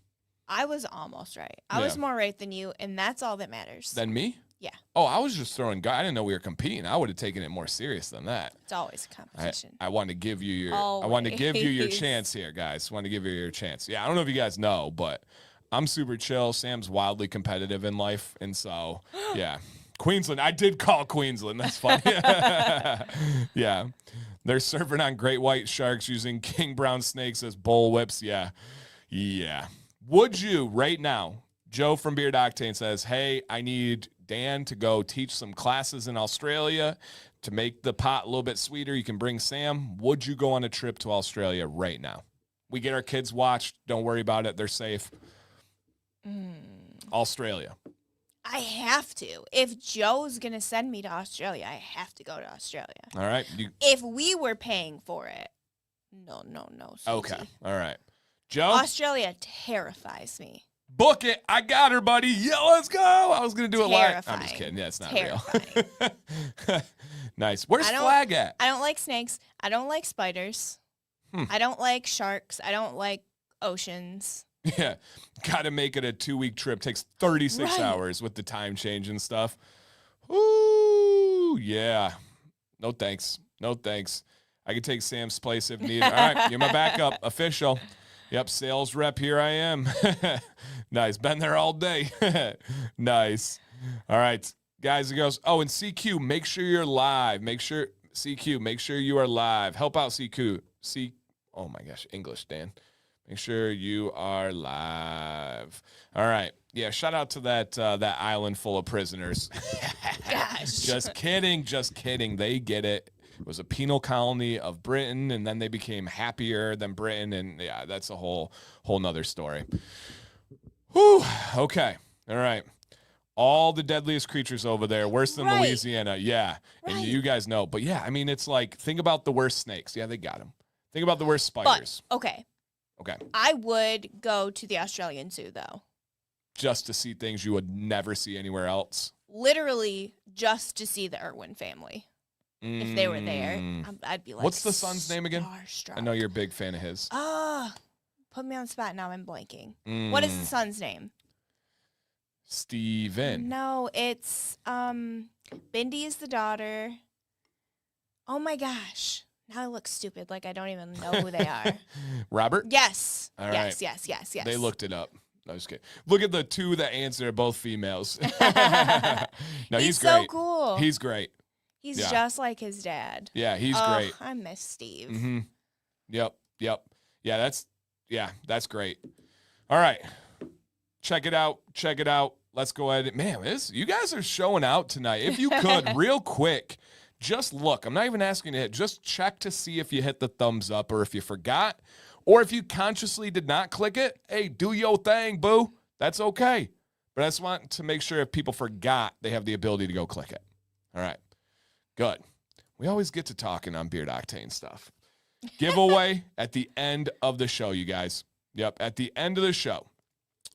I was almost right. I Yeah. was more right than you, and that's all that matters. Than me? Yeah. Oh, I was just throwing. I didn't know we were competing. I would have taken it more serious than that. It's always a competition. I wanted to give you your. I Always. wanted to give you your chance here, guys. I wanted to give you your chance. Yeah, I don't know if you guys know, but I'm super chill. Sam's wildly competitive in life, and so yeah, Queensland. I did call Queensland. That's funny. Yeah, they're surfing on great white sharks using king brown snakes as bull whips. Yeah, yeah. Would you right now? Joe from Beard Octane says, "Hey, I need Dan to go teach some classes in Australia to make the pot a little bit sweeter. You can bring Sam. Would you go on a trip to Australia right now? We get our kids watched. Don't worry about it. They're safe. Australia. I have to. If Joe's going to send me to Australia, I have to go to Australia. All right. If we were paying for it, no, Susie. Okay. All right. Joe? Australia terrifies me. Book it. I got her, buddy. Yeah, let's go. I was going to do it live. I'm just kidding. Yeah, it's not real. Nice. Where's Flag at? I don't like snakes. I don't like spiders. I don't like sharks. I don't like oceans. Yeah. Got to make it a 2-week trip. Takes 36 hours with the time change and stuff. Ooh, yeah. No thanks. No thanks. I could take Sam's place if needed. All right. You're my backup. Official. Yep, sales rep, here I am. Nice. Been there all day. Nice. All right, guys and girls. Oh, and CQ, make sure you're live. CQ, make sure you are live. Help out CQ. Oh, my gosh, English, Dan. Make sure you are live. All right. Yeah, shout out to that island full of prisoners. Gosh. Just kidding. They get it. It was a penal colony of Britain, and then they became happier than Britain, and yeah, that's a whole nother story. Whew. Okay. All right. All the deadliest creatures over there, worse than Louisiana. Yeah. And you guys know. But yeah, I mean, it's like, think about the worst snakes. Yeah, they got them. Think about the worst spiders. But, okay. Okay. I would go to the Australian Zoo, though. Just to see things you would never see anywhere else. Literally just to see the Irwin family. If they were there, I'd be like, what's the son's name again? Starstruck. I know you're a big fan of his. Put me on the spot. Now I'm blanking. What is the son's name? Steven. No, it's Bindi is the daughter. Oh my gosh. Now I look stupid, like I don't even know who they are. Robert? Yes. All yes, right. yes. They looked it up. No, just kidding. Look at the two that answer, both females. No, he's great. So cool. He's great. He's just like his dad. Yeah, he's great. I miss Steve. Mm-hmm. Yep. Yeah, that's great. All right. Check it out. Let's go ahead. Man, you guys are showing out tonight. If you could, real quick, just look. I'm not even asking you to hit. Just check to see if you hit the thumbs up or if you forgot. Or if you consciously did not click it, hey, do your thing, boo. That's okay. But I just want to make sure if people forgot, they have the ability to go click it. All right. Good. We always get to talking on Beard Octane stuff. Giveaway at the end of the show, you guys. Yep, at the end of the show.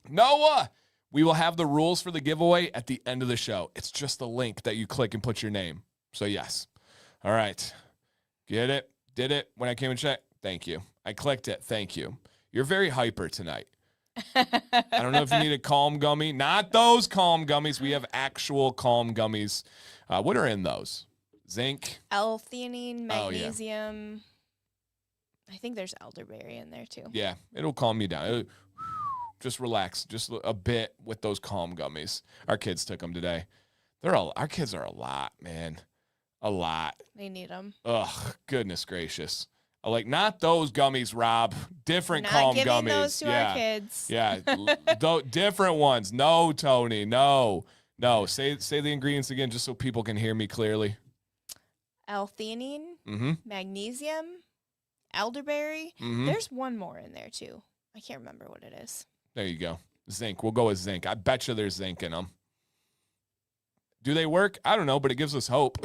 Noah, we will have the rules for the giveaway at the end of the show. It's just a link that you click and put your name. So, yes. All right. Get it? Did it when I came and checked? Thank you. I clicked it. Thank you. You're very hyper tonight. I don't know if you need a calm gummy. Not those calm gummies. We have actual calm gummies. What are in those? Zinc. L-theanine, magnesium. I think there's elderberry in there too. Yeah, it'll calm you down. Just relax, just a bit with those calm gummies. Our kids took them today. Our kids are a lot, man. A lot. They need them. Ugh, goodness gracious. Not those gummies, Rob. Different calm gummies. Not giving those to our kids. Yeah, different ones. No, Tony, no. Say the ingredients again just so people can hear me clearly. L-theanine, magnesium, elderberry. There's one more in there too. I can't remember what it is. There you go. Zinc. We'll go with zinc. I bet you there's zinc in them. Do they work? I don't know, but it gives us hope.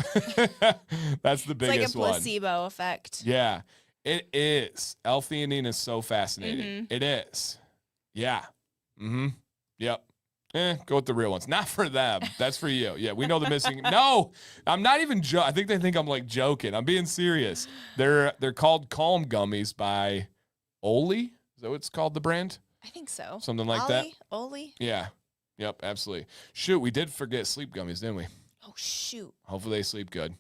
That's the biggest one. It's like a placebo effect. Yeah, it is. L-theanine is so fascinating. It is. Yeah. Yep. Go with the real ones. Not for them. That's for you. Yeah, we know the missing. No, I'm not even I think they think I'm like joking. I'm being serious. They're called Calm Gummies by Oli. Is that what it's called, the brand? I think so. Something like that. Oli. Yeah. Yep, absolutely. Shoot, we did forget sleep gummies, didn't we? Oh, shoot. Hopefully they sleep good.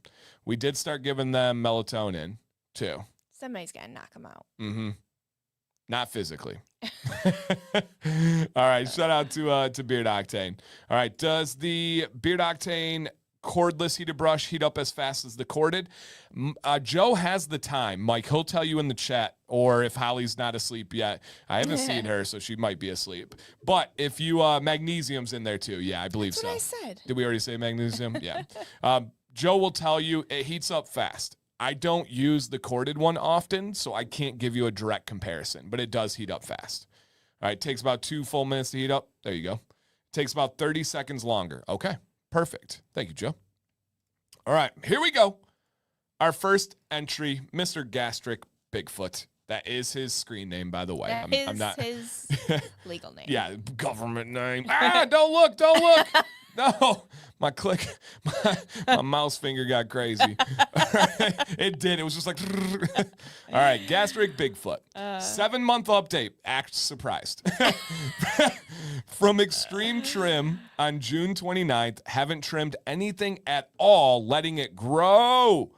We did start giving them melatonin, too. Somebody's got to knock them out. Mm-hmm. Not physically. All right, shout out to Beard Octane. All right, does the Beard Octane cordless heated brush heat up as fast as the corded? Joe has the time. Mike, he'll tell you in the chat, or if Holly's not asleep yet. I haven't seen her, so she might be asleep. But if you, magnesium's in there too. Yeah, I believe That's so. what I said. Did we already say magnesium? Yeah. Joe will tell you it heats up fast. I don't use the corded one often, so I can't give you a direct comparison, but it does heat up fast. All right, it takes about 2 full minutes to heat up. There you go. It takes about 30 seconds longer. Okay, perfect. Thank you, Joe. All right, here we go. Our first entry, Mr. Gastric Bigfoot. That is his screen name, by the way. I'm not his legal name. Yeah, government name. Don't look. No, my mouse finger got crazy. It did. It was just like, all right, Gastric Bigfoot. 7-month update. Act surprised. From extreme trim on June 29th, haven't trimmed anything at all, letting it grow.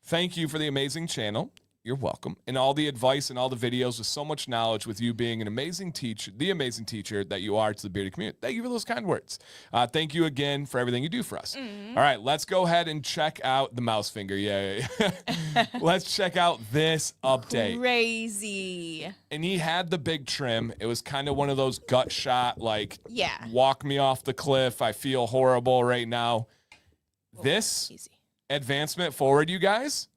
Thank you for the amazing channel. You're welcome. And all the advice and all the videos with so much knowledge, with you being an amazing teacher, the amazing teacher that you are to the bearded community. Thank you for those kind words. Thank you again for everything you do for us. All right, let's go ahead and check out the mouse finger. Yeah. Let's check out this update. Crazy. And he had the big trim. It was kind of one of those gut shot, like, walk me off the cliff. I feel horrible right now. This advancement forward, you guys,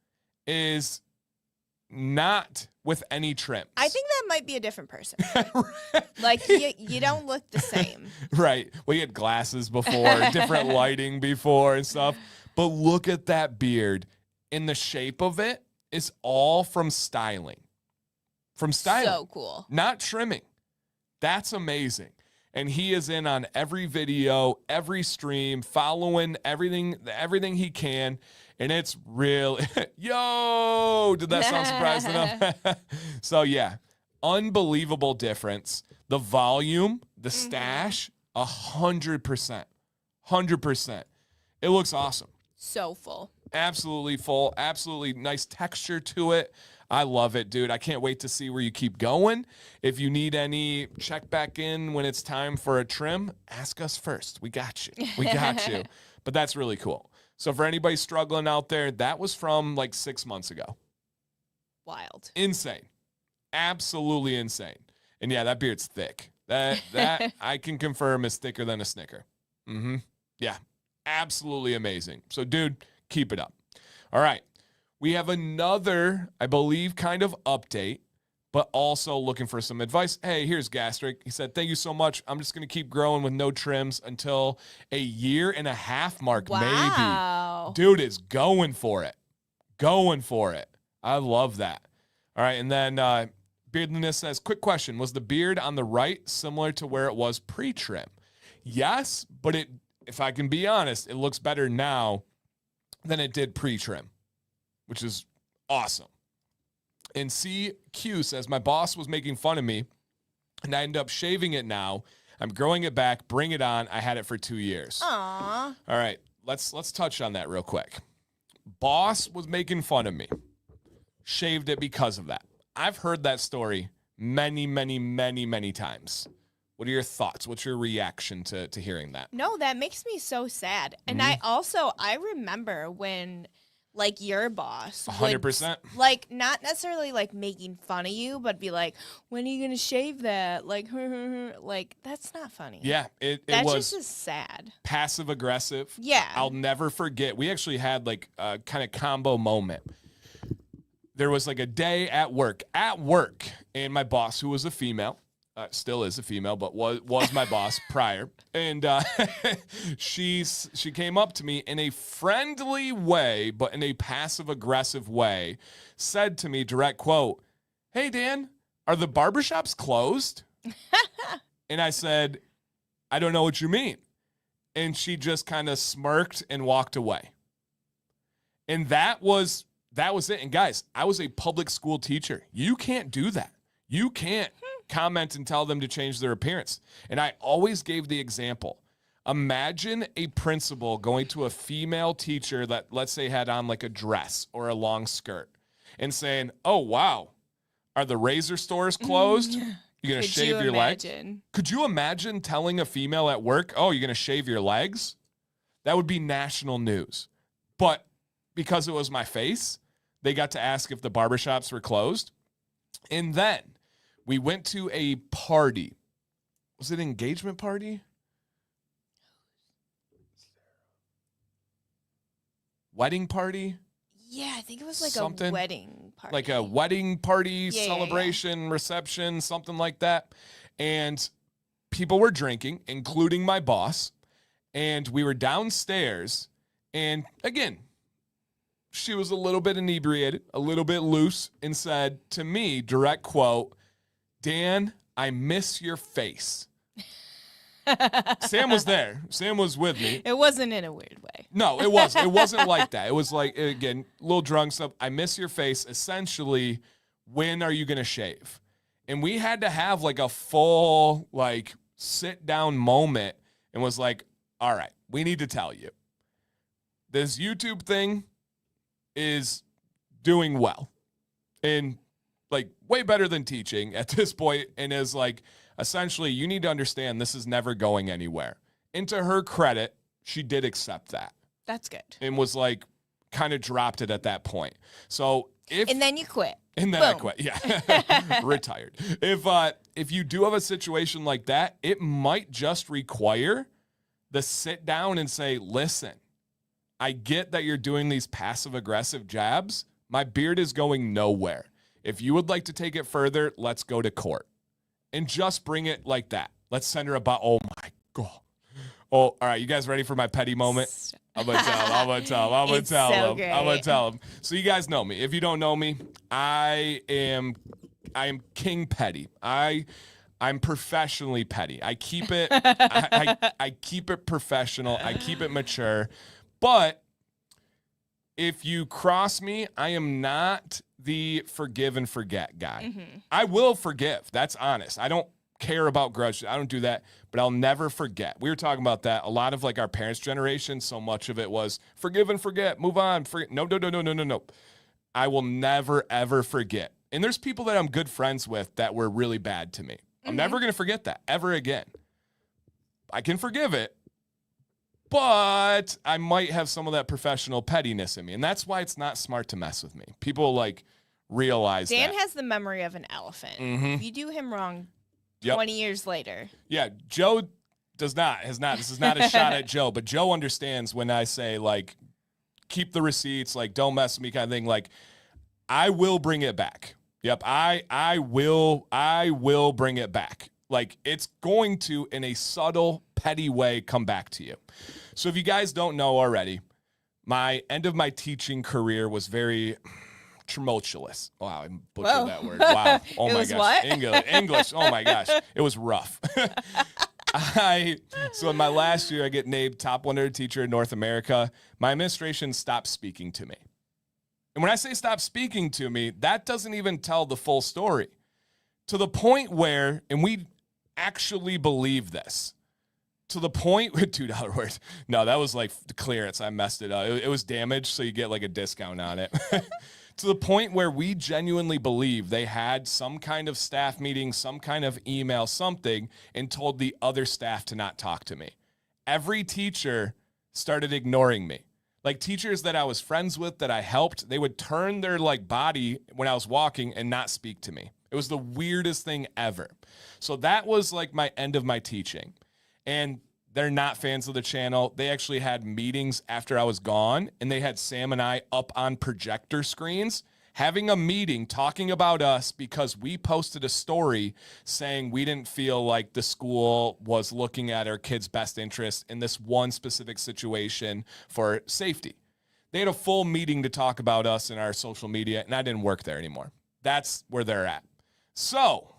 is not with any trims. I think that might be a different person. Like, you don't look the same. Right. Well, he had glasses before, different lighting before and stuff. But look at that beard. And the shape of it is all from styling. So cool. Not trimming. That's amazing. And he is in on every video, every stream, following everything he can. And it's real. Yo, did that sound surprised enough? So, yeah, unbelievable difference. The volume, the stash, 100%. 100%. It looks awesome. So full. Absolutely full. Absolutely nice texture to it. I love it, dude. I can't wait to see where you keep going. If you need any, check back in when it's time for a trim. Ask us first. We got you. We got you. But that's really cool. So for anybody struggling out there, that was from like 6 months ago. Wild. Insane. Absolutely insane. And yeah, that beard's thick. That I can confirm is thicker than a Snicker. Yeah. Absolutely amazing. So dude, keep it up. All right. We have another, I believe, kind of update, but also looking for some advice. Hey, here's Gastric. He said, thank you so much. I'm just going to keep growing with no trims until a 1.5 year mark, maybe. Dude is going for it. Going for it. I love that. All right, and then Beardliness says, quick question. Was the beard on the right similar to where it was pre-trim? Yes, but if I can be honest, it looks better now than it did pre-trim, which is awesome. And CQ says, my boss was making fun of me, and I ended up shaving it now. I'm growing it back. Bring it on. I had it for 2 years. Aww. All right, let's touch on that real quick. Boss was making fun of me. Shaved it because of that. I've heard that story many, many, many, many times. What are your thoughts? What's your reaction to hearing that? No, that makes me so sad. And I remember when, like, your boss 100%. Like, not necessarily, like, making fun of you, but be like, when are you going to shave that? Like, like, that's not funny. Yeah, it that was. That's just sad. Passive aggressive. Yeah. I'll never forget. We actually had, like, a kind of combo moment. There was, like, a day at work, and my boss, who was a female, still is a female, but was my boss prior. And she came up to me in a friendly way, but in a passive-aggressive way, said to me, direct quote, hey, Dan, are the barbershops closed? And I said, I don't know what you mean. And she just kind of smirked and walked away. And that was it. And guys, I was a public school teacher. You can't do that. You can't comment and tell them to change their appearance. And I always gave the example. Imagine a principal going to a female teacher that, let's say, had on like a dress or a long skirt and saying, oh, wow, are the razor stores closed? You're going to shave your legs? Could you imagine telling a female at work, oh, you're going to shave your legs? That would be national news. But because it was my face, they got to ask if the barbershops were closed. And then we went to a party. Was it an engagement party? Wedding party? Yeah, I think it was like something, a wedding party. Like a wedding party, celebration, reception, something like that. And people were drinking, including my boss. And we were downstairs. And again, she was a little bit inebriated, a little bit loose, and said to me, direct quote, Dan, I miss your face. Sam was there. Sam was with me. It wasn't in a weird way. No, it wasn't. It wasn't like that. It was like, again, a little drunk stuff. I miss your face. Essentially, when are you going to shave? And we had to have like a full, like, sit down moment and was like, all right, we need to tell you. This YouTube thing is doing well and like way better than teaching at this point, and is like, essentially, you need to understand this is never going anywhere. And to her credit, she did accept that. That's good. And was like, kind of dropped it at that point. So and then you quit. And then I quit. Yeah. Retired. If you do have a situation like that, it might just require the sit down and say, listen, I get that you're doing these passive aggressive jabs. My beard is going nowhere. If you would like to take it further, let's go to court. And just bring it like that. Let's send her about, oh my God. Oh, all right. You guys ready for my petty moment? I'm going to tell him. I'm going to tell him. So you guys know me. If you don't know me, I am King Petty. I'm professionally petty. I keep it, I keep it professional. I keep it mature. But if you cross me, I am not the forgive and forget guy. Mm-hmm. I will forgive. That's honest. I don't care about grudges. I don't do that, but I'll never forget. We were talking about that. A lot of like our parents' generation, so much of it was forgive and forget, move on. No. I will never, ever forget. And there's people that I'm good friends with that were really bad to me. I'm never going to forget that ever again. I can forgive it, but I might have some of that professional pettiness in me. And that's why it's not smart to mess with me. People like realize Dan that. has the memory of an elephant. Mm-hmm. If you do him wrong 20 years later. Yeah, Joe has not. This is not a shot at Joe, but Joe understands when I say like, keep the receipts, like don't mess with me kind of thing. Like I will bring it back. Yep, I will bring it back. Like it's going to, in a subtle, petty way, come back to you. So if you guys don't know already, my end of my teaching career was very tumultuous. Wow, I butchered that word. Wow. Oh my gosh. What? English. Oh my gosh. It was rough. So in my last year, I get named top 100 teacher in North America. My administration stopped speaking to me. And when I say stop speaking to me, that doesn't even tell the full story. To the point where, and we actually believe this, to the point with $2 worth. No, that was like clearance. I messed it up. It was damaged, so you get like a discount on it. To the point where we genuinely believe they had some kind of staff meeting, some kind of email, something, and told the other staff to not talk to me. Every teacher started ignoring me. Like teachers that I was friends with, that I helped, they would turn their like body when I was walking and not speak to me. It was the weirdest thing ever. So that was like my end of my teaching. And they're not fans of the channel. They actually had meetings after I was gone, and they had Sam and I up on projector screens having a meeting talking about us because we posted a story saying we didn't feel like the school was looking at our kids' best interest in this one specific situation for safety. They had a full meeting to talk about us in our social media, and I didn't work there anymore. That's where they're at. So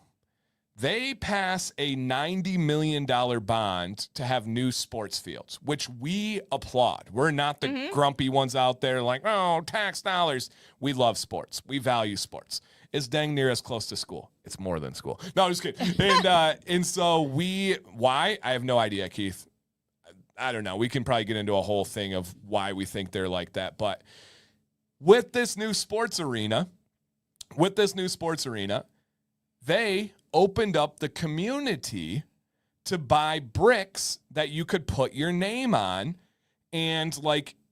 They pass a $90 million bond to have new sports fields, which we applaud. We're not the grumpy ones out there like, oh, tax dollars. We love sports. We value sports. It's dang near as close to school. It's more than school. No, I'm just kidding. And so why? I have no idea, Keith. I don't know. We can probably get into a whole thing of why we think they're like that. But with this new sports arena, they opened up the community to buy bricks that you could put your name on and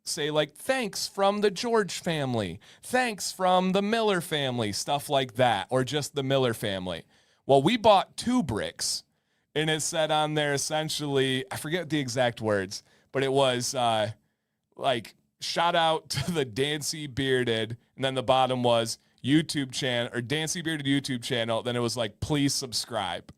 say thanks from the George family, thanks from the Miller family, stuff like that, or just the Miller family. Well, we bought 2 bricks, and it said on there essentially, I forget the exact words, but it was shout out to the Dancy Bearded, and then the bottom was YouTube channel or Dancy Bearded YouTube channel. Then it was please subscribe.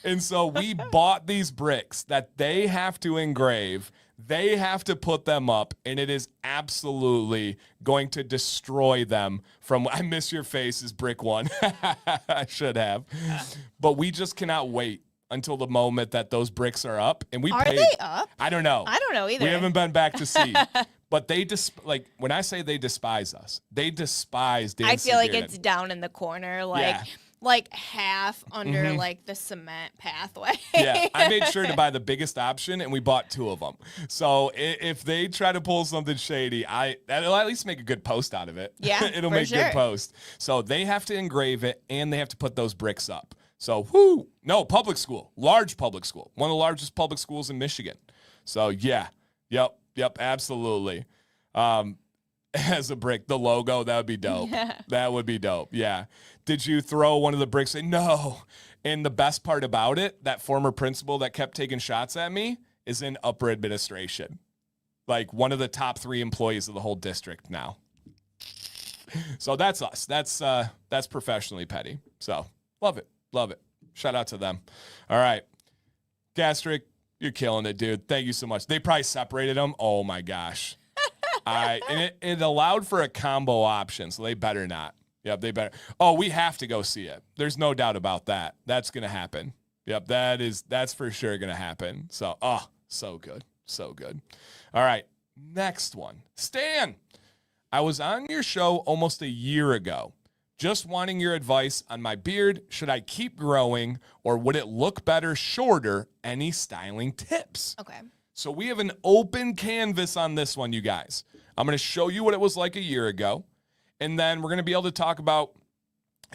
And so we bought these bricks that they have to engrave. They have to put them up, and it is absolutely going to destroy them from, I miss your face is brick 1. I should have. But we just cannot wait until the moment that those bricks are up. And Are they up? I don't know. I don't know either. We haven't been back to see. But they when I say they despise us, they despise Dancy I feel like Bearded. it's down in the corner, half under the cement pathway. Yeah, I made sure to buy the biggest option, and we bought 2 of them. So if they try to pull something shady, that'll at least make a good post out of it. Yeah, it'll make a good post. So they have to engrave it, and they have to put those bricks up. So public school, large public school, one of the largest public schools in Michigan. So yeah, yep, absolutely. As a brick, the logo, that would be dope. Yeah. That would be dope. Yeah. Did you throw one of the bricks in? No. And the best part about it, that former principal that kept taking shots at me is in upper administration. One of the top 3 employees of the whole district now. So that's us. That's professionally petty. So love it. Love it. Shout out to them. All right. Gastric, you're killing it, dude. Thank you so much. They probably separated them. Oh my gosh. And it allowed for a combo option, so they better not. Yep, they better. Oh, we have to go see it. There's no doubt about that. That's going to happen. Yep, that's for sure going to happen. So, so good. So good. All right, next one. Stan, I was on your show almost a year ago. Just wanting your advice on my beard. Should I keep growing, or would it look better shorter? Any styling tips? Okay. So we have an open canvas on this one, you guys. I'm going to show you what it was like a year ago, and then we're going to be able to talk about,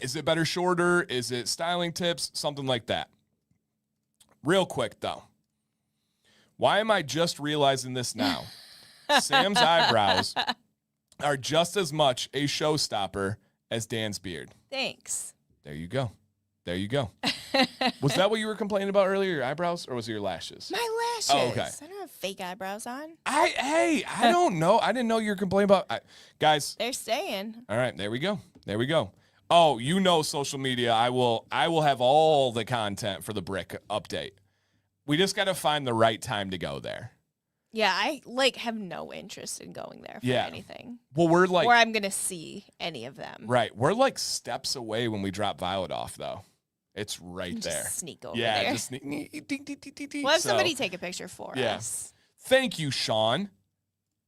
is it better shorter? Is it styling tips? Something like that. Real quick, though. Why am I just realizing this now? Sam's eyebrows are just as much a showstopper as Dan's beard. Thanks. There you go. There you go. Was that what you were complaining about earlier, your eyebrows, or was it your lashes? My lashes. Oh, okay. I don't have fake eyebrows on. I don't know. I didn't know you were complaining about. Guys. They're staying. All right, there we go. There we go. Oh, social media. I will have all the content for the brick update. We just got to find the right time to go there. Yeah, I have no interest in going there for anything. Well, we're or I'm gonna see any of them. Right, we're steps away when we drop Violet off, though. It's right there. Just sneak over there. Yeah, just sneak. We'll have somebody take a picture for us. Thank you, Sean.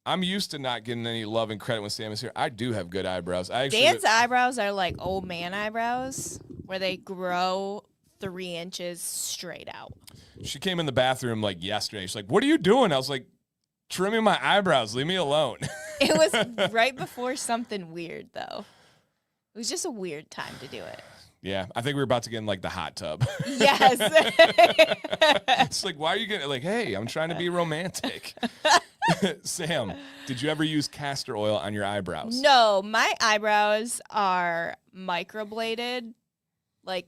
I'm used to not getting any love and credit when Sam is here. I do have good eyebrows. Dan's eyebrows are like old man eyebrows, where they grow 3 inches straight out. She came in the bathroom yesterday. She's like, "What are you doing?" I was like, "Trimming my eyebrows. Leave me alone." It was right before something weird, though. It was just a weird time to do it. Yeah, I think we were about to get in the hot tub. Yes. It's why are you getting hey, I'm trying to be romantic. Sam, did you ever use castor oil on your eyebrows? No, my eyebrows are microbladed,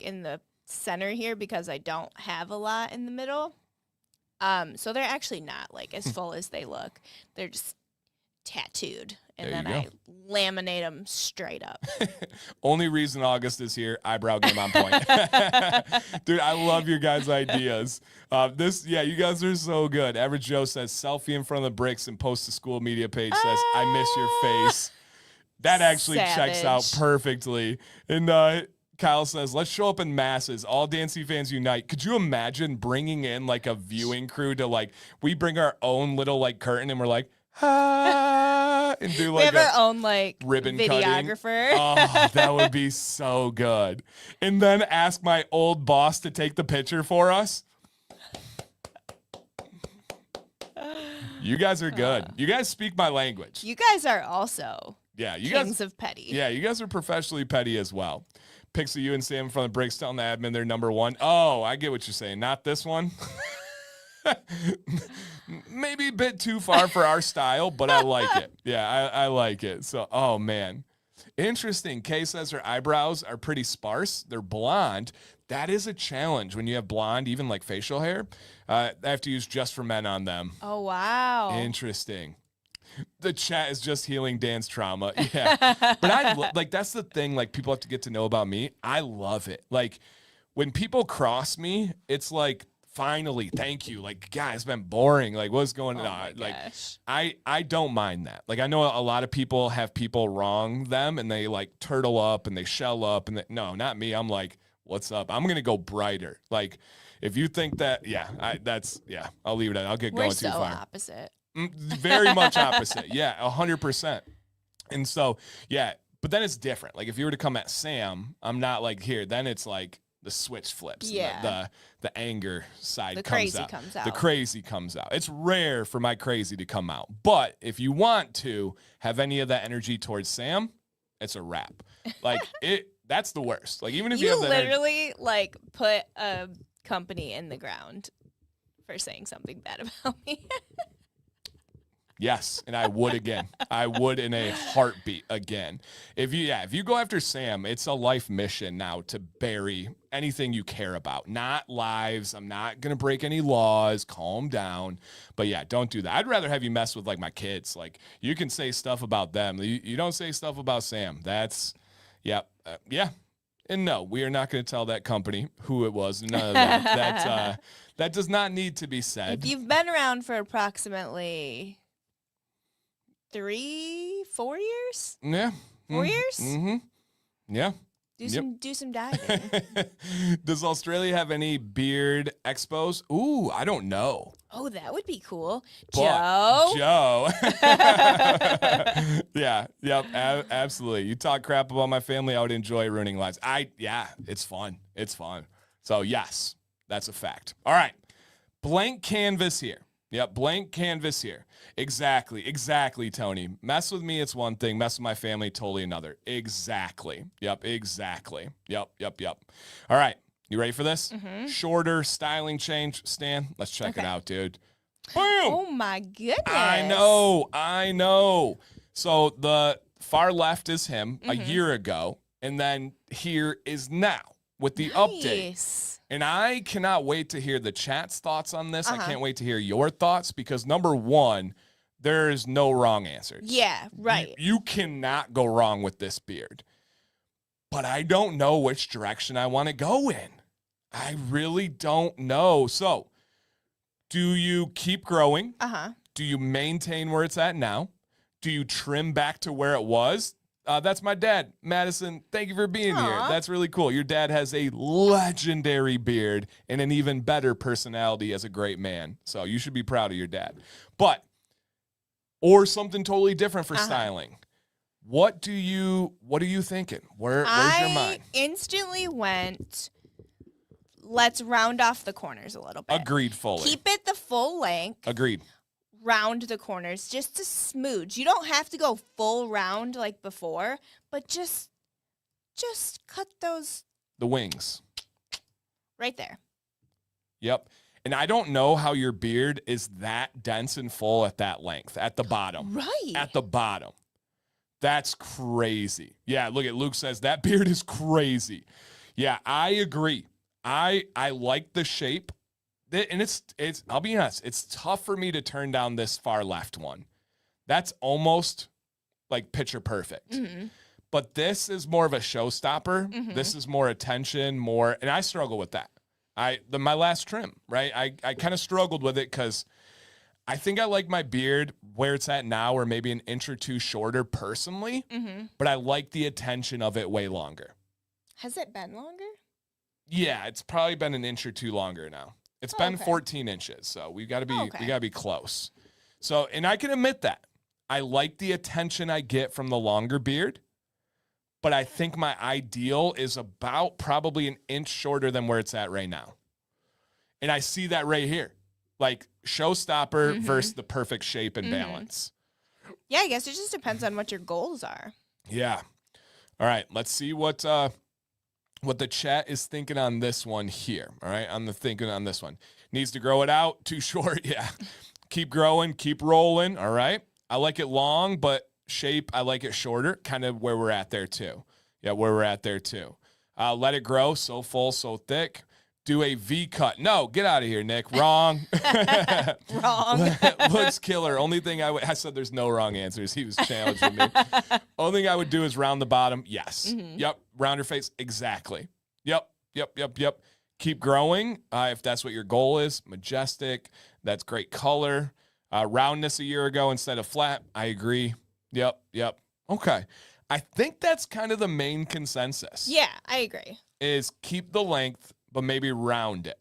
in the center here, because I don't have a lot in the middle. So they're actually not as full as they look. They're just tattooed, and then I laminate them straight up. Only reason August is here, eyebrow game on point. Dude, I love your guys' ideas. You guys are so good. Average Joe says selfie in front of the bricks and post to school media page says, "I miss your face." That actually checks out perfectly. And Kyle says, let's show up in masses. All Dancy fans unite. Could you imagine bringing in like a viewing crew to like, we bring our own little like curtain and we're like, ah, and do like we have our own like ribbon videographer. Oh, that would be so good. And then ask my old boss to take the picture for us. You guys are good. You guys speak my language. You guys are also kings of petty. Yeah, you guys are professionally petty as well. Pics of you and Sam from the Bricks telling the admin they're number one. Oh, I get what you're saying. Not this one. Maybe a bit too far for our style, but I like it. Yeah, I like it. So, oh, man. Interesting. Kay says her eyebrows are pretty sparse. They're blonde. That is a challenge when you have blonde, even like facial hair. I have to use Just for Men on them. Oh, wow. Interesting. The chat is just healing Dan's trauma. Yeah. But like, that's the thing, like, people have to get to know about me. I love it. Like, when people cross me, it's like, finally, thank you. Like, God, it's been boring. Like, what's going on? Like, I don't mind that. Like, I know a lot of people have people wrong them and they like turtle up and they shell up and no, not me. I'm like, what's up? I'm gonna go brighter. Like, if you think that, I'll leave it at. I'll get going too far. We're so opposite. Very much opposite. Yeah, 100%. And so, yeah, but then it's different. Like, if you were to come at Sam, I'm not like here. Then it's like the switch flips. Yeah. The anger side the comes crazy out. comes out. The crazy comes out. It's rare for my crazy to come out. But if you want to have any of that energy towards Sam, it's a wrap. Like, that's the worst. Like, even if you have that literally like put a company in the ground for saying something bad about me. Yes, and I would again. I would in a heartbeat again. If you go after Sam, it's a life mission now to bury anything you care about. Not lives. I'm not going to break any laws. Calm down. But yeah, don't do that. I'd rather have you mess with like my kids. Like, you can say stuff about them. You don't say stuff about Sam. That's, yeah. And no, we are not going to tell that company who it was. None of that. That does not need to be said. If you've been around for approximately 4 years? Yeah. 4 years? Mm-hmm. Yeah. Do some diving. Does Australia have any beard expos? Ooh, I don't know. Oh, that would be cool. But Joe. Yeah. Yep. Absolutely. You talk crap about my family, I would enjoy ruining lives. It's fun. It's fun. So yes, that's a fact. All right. Blank canvas here. Yep, blank canvas here. Exactly, Tony. Mess with me, it's one thing. Mess with my family, totally another. Exactly. Yep, exactly. Yep. All right, you ready for this? Mm-hmm. Shorter styling change, Stan. Let's check it out, dude. Boom! Oh, my goodness. I know. So the far left is him a year ago, and then here is now with the update. And I cannot wait to hear the chat's thoughts on this. I can't wait to hear your thoughts because, number one, there is no wrong answers. Yeah, right. You cannot go wrong with this beard. But I don't know which direction I want to go in. I really don't know. So, do you keep growing? Do you maintain where it's at now? Do you trim back to where it was? That's my dad, Madison. Thank you for being here. That's really cool. Your dad has a legendary beard and an even better personality as a great man. So you should be proud of your dad. Or something totally different for styling. What are you thinking? Where's your mind? I instantly went, let's round off the corners a little bit. Agreed fully. Keep it the full length. Agreed. Round the corners just to smooch. You don't have to go full round like before, but just cut the wings right there. Yep. And I don't know how your beard is that dense and full at that length at the bottom. Right. At the bottom. That's crazy. Yeah, look at Luke says that beard is crazy. Yeah, I agree. I like the shape. And it's I'll be honest, it's tough for me to turn down this far left one. That's almost like picture perfect. But this is more of a showstopper. This is more attention, and I struggle with that. My last trim, right? I kind of struggled with it because I think I like my beard where it's at now, or maybe an inch or two shorter personally, but I like the attention of it way longer. Has it been longer? Yeah, it's probably been an inch or two longer now. It's been 14 inches, so we got to be close. So, and I can admit that. I like the attention I get from the longer beard, but I think my ideal is about probably an inch shorter than where it's at right now. And I see that right here. Like Showstopper versus the perfect shape and balance. Yeah, I guess it just depends on what your goals are. Yeah. All right, let's see what the chat is thinking on this one here. All right, I'm thinking on this one. Needs to grow it out. Too short. Yeah. Keep growing. Keep rolling. All right. I like it long, but shape, I like it shorter. Kind of where we're at there too. Yeah, where we're at there too. Let it grow. So full, so thick. Do a V cut. No, get out of here, Nick. Wrong. Wrong. Looks killer. Only thing I said there's no wrong answers. He was challenging me. Only thing I would do is round the bottom. Yes. Yep. Round your face. Exactly. Yep. Keep growing. If that's what your goal is. Majestic. That's great color. Roundness a year ago instead of flat. I agree. Yep. Okay. I think that's kind of the main consensus. Yeah, I agree. Is keep the length, but maybe round it.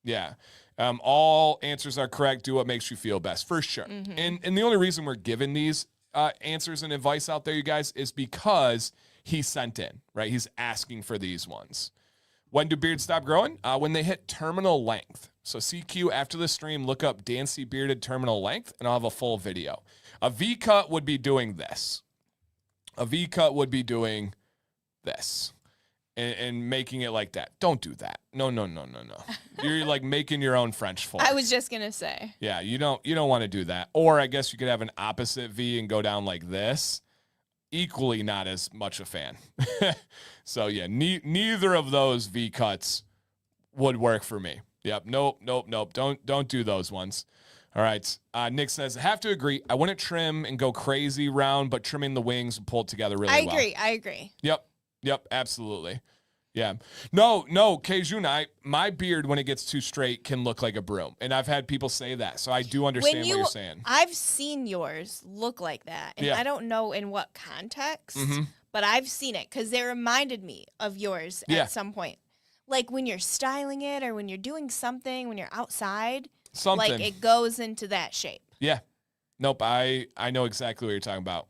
Yeah. All answers are correct. Do what makes you feel best, for sure. And the only reason we're giving these answers and advice out there, you guys, is because he sent in, right? He's asking for these ones. When do beards stop growing? When they hit terminal length. So CQ, after the stream, look up Dancy bearded terminal length, and I'll have a full video. A V cut would be doing this. A V cut would be doing this. And making it like that. Don't do that. No. You're like making your own French fork. I was just gonna say. Yeah, you don't want to do that. Or I guess you could have an opposite V and go down like this. Equally not as much a fan. So yeah, neither of those V cuts would work for me. Yep. Nope. Don't do those ones. All right. Nick says, I have to agree. I wouldn't trim and go crazy round, but trimming the wings will pull it together really well. I agree. Yep, absolutely. Yeah. No, Kejun, my beard, when it gets too straight, can look like a broom. And I've had people say that. So I do understand what you're saying. I've seen yours look like that. And I don't know in what context, but I've seen it because they reminded me of yours at some point. Like when you're styling it or when you're doing something, when you're outside, like it goes into that shape. Yeah. Nope, I know exactly what you're talking about.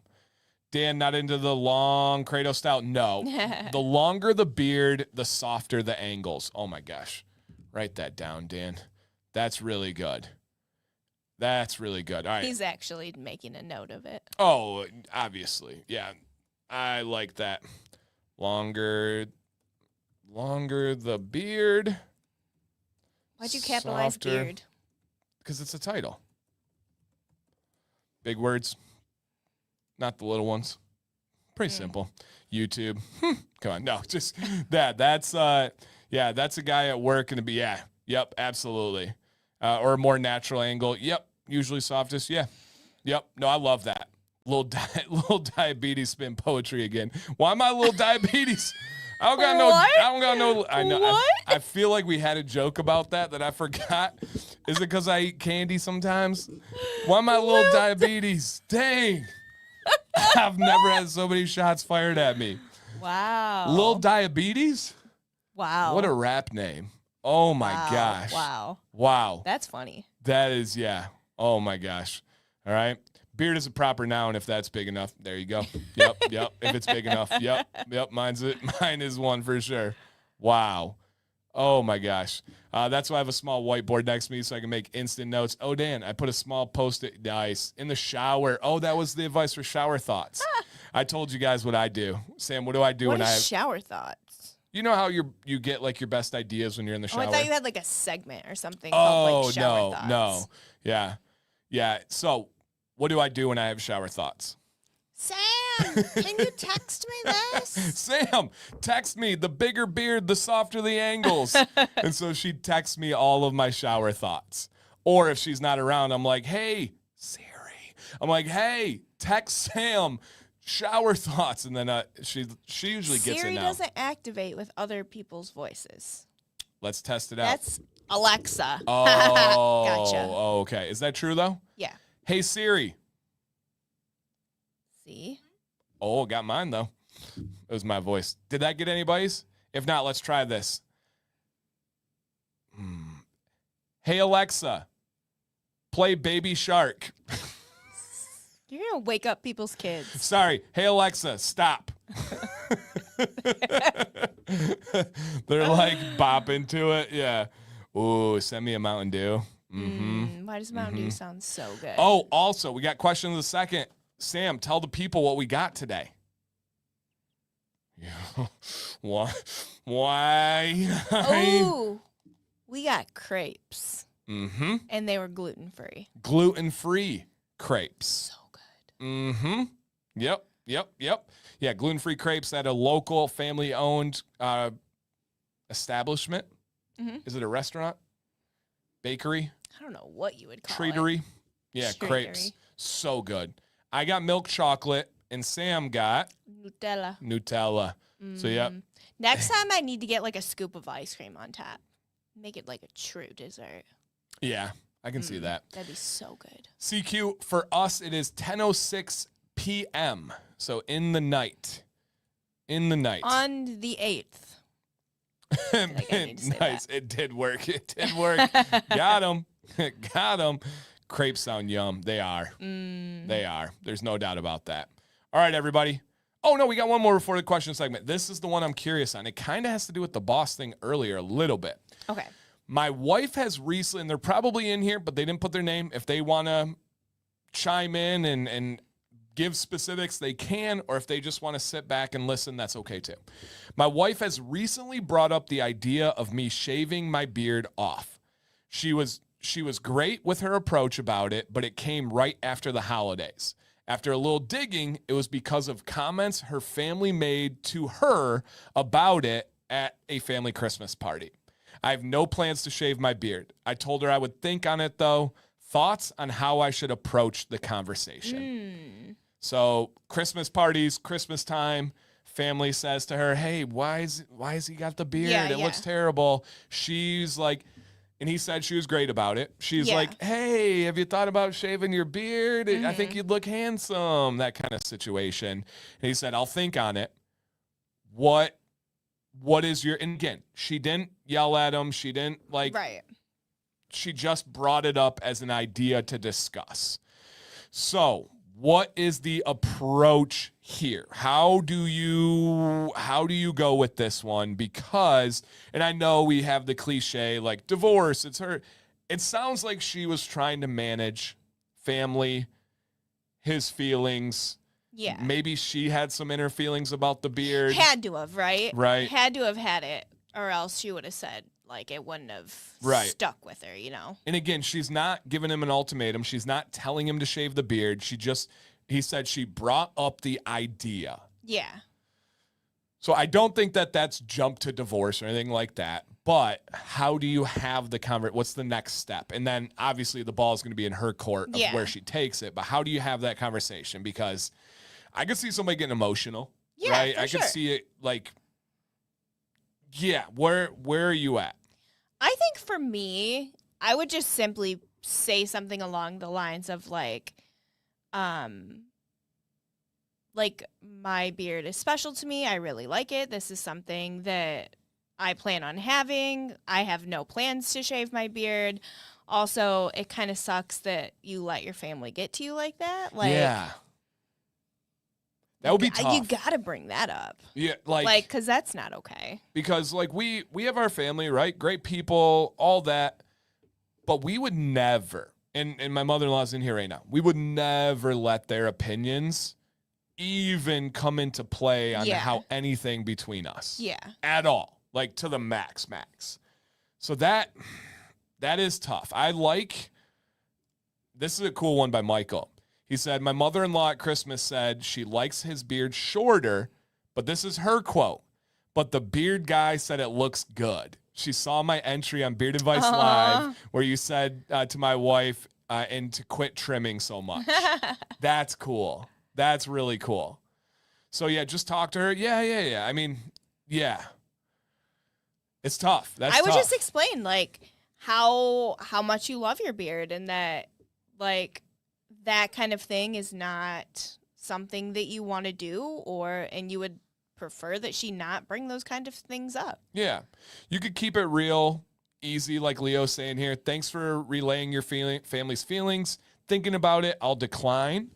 Dan, not into the long Crepe style? No. The longer the beard, the softer the angles. Oh, my gosh. Write that down, Dan. That's really good. All right. He's actually making a note of it. Oh, obviously. Yeah. I like that. Longer the beard. Why'd you capitalize softer, beard? Because it's a title. Big words. Not the little ones. Pretty simple. YouTube. Come on. No, just that. That's that's a guy at work and yep, absolutely. Or a more natural angle. Yep. Usually softest. Yeah. Yep. No, I love that. Little diabetes spin poetry again. Why am I little diabetes? I don't got no. I know. What? I feel like we had a joke about that I forgot. Is it because I eat candy sometimes? Why am I little diabetes? Dang. I've never had so many shots fired at me. Wow. Lil Diabetes? Wow. What a rap name. Oh my gosh. Wow. That's funny. That is, yeah. Oh my gosh. All right. Beard is a proper noun if that's big enough. There you go. Yep. If it's big enough. Yep. Mine is one for sure. Wow. Oh my gosh. That's why I have a small whiteboard next to me so I can make instant notes. Oh, Dan, I put a small Post-it dice in the shower. Oh, that was the advice for shower thoughts. I told you guys what I do. Sam, what do I do when I have shower thoughts? You know how you get like your best ideas when you're in the shower? Oh, I thought you had like a segment or something called like shower thoughts. No. Yeah. So, what do I do when I have shower thoughts? Sam, can you text me this? Sam, text me. The bigger beard, the softer the angles. And so she texts me all of my shower thoughts. Or if she's not around, I'm like, hey, Siri. I'm like, hey, text Sam, shower thoughts. And then she usually gets it now. Siri doesn't activate with other people's voices. Let's test it out. That's Alexa. Oh, gotcha. Oh, okay. Is that true, though? Yeah. Hey, Siri. See? Oh, got mine, though. It was my voice. Did that get anybody's? If not, let's try this. Hey, Alexa, play Baby Shark. You're going to wake up people's kids. Sorry. Hey, Alexa, stop. They're like bopping to it. Yeah. Ooh, send me a Mountain Dew. Why does Mountain Dew sound so good? Oh, also, we got question of the second. Sam, tell the people what we got today. Yeah. Why? Oh, we got crepes. Mm-hmm. And they were gluten-free. Gluten-free crepes. So good. Mm-hmm. Yep. Yeah, gluten-free crepes at a local family-owned establishment. Mm-hmm. Is it a restaurant? Bakery? I don't know what you would call Treatery? it. Yeah, Treatery. crepes. So good. I got milk chocolate, and Sam got Nutella. So, yep. Next time I need to get like a scoop of ice cream on top. Make it like a true dessert. Yeah, I can see that. That'd be so good. CQ, for us, it is 10:06 p.m. So in the night. On the 8th. Nice. It did work. Got him. Got him. Crepes sound yum. They are. They are. There's no doubt about that. All right, everybody. Oh, no, we got one more before the question segment. This is the one I'm curious on. It kind of has to do with the boss thing earlier a little bit. Okay. My wife has recently, and they're probably in here, but they didn't put their name. If they want to chime in and give specifics, they can, or if they just want to sit back and listen, that's okay too. My wife has recently brought up the idea of me shaving my beard off. She was great with her approach about it, but it came right after the holidays. After a little digging, it was because of comments her family made to her about it at a family Christmas party. I have no plans to shave my beard. I told her I would think on it, though. Thoughts on how I should approach the conversation. So Christmas parties, Christmas time, family says to her, hey, why has he got the beard? It looks terrible. She's like, and he said she was great about it. She's like, hey, have you thought about shaving your beard? I think you'd look handsome, that kind of situation. And he said, I'll think on it. What is your, and again, she didn't yell at him. She didn't she just brought it up as an idea to discuss. So what is the approach here? How do you go with this one? Because, and I know we have the cliche, like divorce, it's her. It sounds like she was trying to manage family, his feelings. Yeah. Maybe she had some inner feelings about the beard. Had to have, right? Right. Had to have had it, or else she would have said, like, it wouldn't have stuck with her, you know? And again, she's not giving him an ultimatum. She's not telling him to shave the beard. He said she brought up the idea. Yeah. So I don't think that that's jump to divorce or anything like that. But how do you have the conversation? What's the next step? And then obviously the ball is going to be in her court of where she takes it. But how do you have that conversation? Because I could see somebody getting emotional. Yeah, right? for I could see it like, where are you at? I think for me, I would just simply say something along the lines of like my beard is special to me. I really like it. This is something that I plan on having. I have no plans to shave my beard. Also, it kind of sucks that you let your family get to you like that. Like, yeah. That would be tough. You got to bring that up. Yeah, because that's not okay. Because like we have our family, right? Great people, all that. But we would never, and my mother-in-law's in here right now, we would never let their opinions even come into play on how anything between us. Yeah. At all. Like to the max. So that is tough. This is a cool one by Michael. He said, my mother-in-law at Christmas said she likes his beard shorter, but this is her quote. But the beard guy said it looks good. She saw my entry on Beard Advice Live where you said to my wife and to quit trimming so much. That's cool. That's really cool. So yeah, just talk to her. Yeah. I mean, yeah. It's tough. I would just explain like how much you love your beard and that like that kind of thing is not something that you want to do and you would prefer that she not bring those kind of things up. Yeah. You could keep it real, easy, like Leo's saying here. Thanks for relaying your family's feelings. Thinking about it, I'll decline.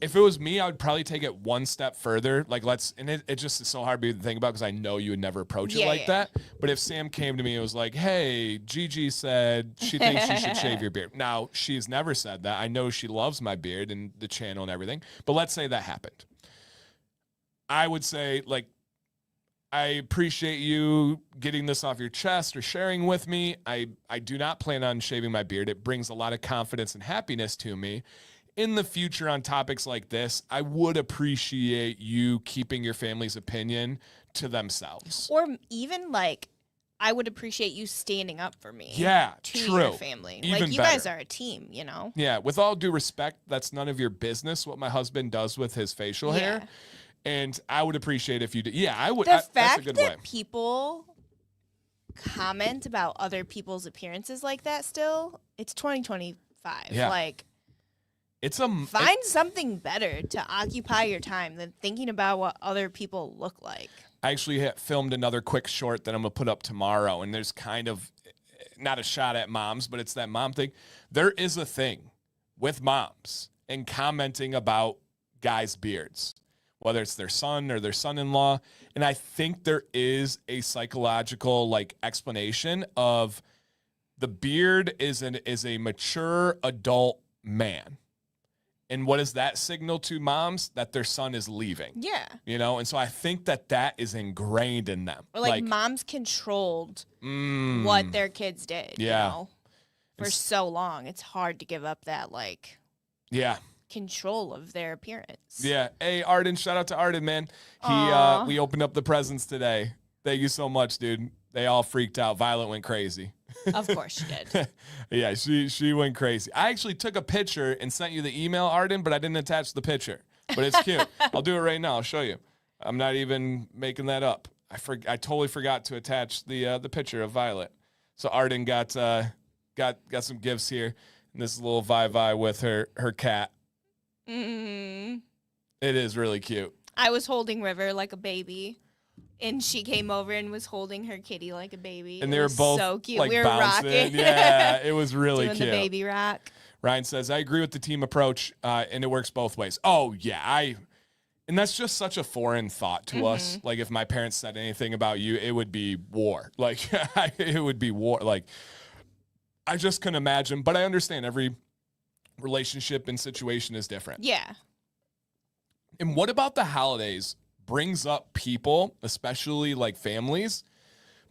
If it was me, I would probably take it one step further. Like, it just is so hard to think about because I know you would never approach it like that. But if Sam came to me and was like, hey, Gigi said she thinks you should shave your beard. Now, she's never said that. I know she loves my beard and the channel and everything. But let's say that happened. I would say, like, I appreciate you getting this off your chest or sharing with me. I do not plan on shaving my beard. It brings a lot of confidence and happiness to me. In the future on topics like this, I would appreciate you keeping your family's opinion to themselves. Or even, like, I would appreciate you standing up for me. Yeah, to true. your family. Even like, you better. guys are a team, you know? Yeah, with all due respect, that's none of your business what my husband does with his facial hair. And I would appreciate if you did. Yeah, I would. The fact that's a good that way. people comment about other people's appearances like that still, it's 2025. Yeah. Like, find something better to occupy your time than thinking about what other people look like. I actually filmed another quick short that I'm going to put up tomorrow, and there's kind of not a shot at moms, but it's that mom thing. There is a thing with moms and commenting about guys' beards, whether it's their son or their son-in-law, and I think there is a psychological, like, explanation of the beard is a mature adult man. And what does that signal to moms? That their son is leaving. Yeah. You know? And so I think that is ingrained in them. Or like moms controlled what their kids did, you know, for so long. It's hard to give up that, like, control of their appearance. Yeah. Hey, Arden, shout out to Arden, man. We opened up the presents today. Thank you so much, dude. They all freaked out. Violet went crazy. Of course she did. Yeah, she went crazy. I actually took a picture and sent you the email, Arden, but I didn't attach the picture. But it's cute. I'll do it right now. I'll show you. I'm not even making that up. I totally forgot to attach the picture of Violet. So Arden got some gifts here. And this is a little Vi with her cat. Mm. It is really cute. I was holding River like a baby. And she came over and was holding her kitty like a baby. And they were both so cute. Like, we were bouncing. rocking. Yeah, it was really Doing cute. the baby rock. Ryan says, I agree with the team approach, and it works both ways. Oh, yeah. And that's just such a foreign thought to us. Like, if my parents said anything about you, it would be war. Like, it would be war. Like, I just couldn't imagine. But I understand every relationship and situation is different. Yeah. And what about the holidays brings up people, especially like families,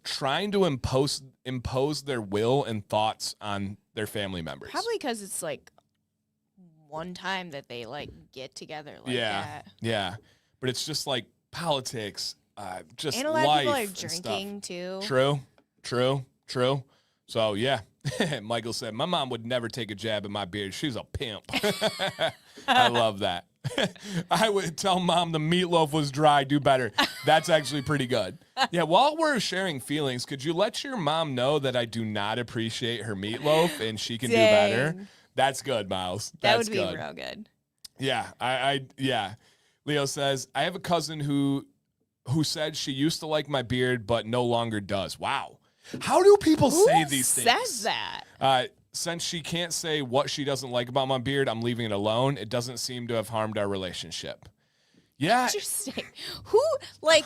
trying to impose their will and thoughts on their family members? Probably because it's like one time that they like get together like that. Yeah. But it's just like politics, just and a lot life of people are drinking too. True. So yeah, Michael said, my mom would never take a jab at my beard. She's a pimp. I love that. I would tell mom the meatloaf was dry. Do better. That's actually pretty good. Yeah, while we're sharing feelings, could you let your mom know that I do not appreciate her meatloaf and she can do better? That's good, Miles. That That's would be good. real good. Yeah, yeah. Leo says, I have a cousin who said she used to like my beard but no longer does. Wow. How do people say these things? Who says that? Since she can't say what she doesn't like about my beard, I'm leaving it alone. It doesn't seem to have harmed our relationship. Yeah. Interesting. Who, like,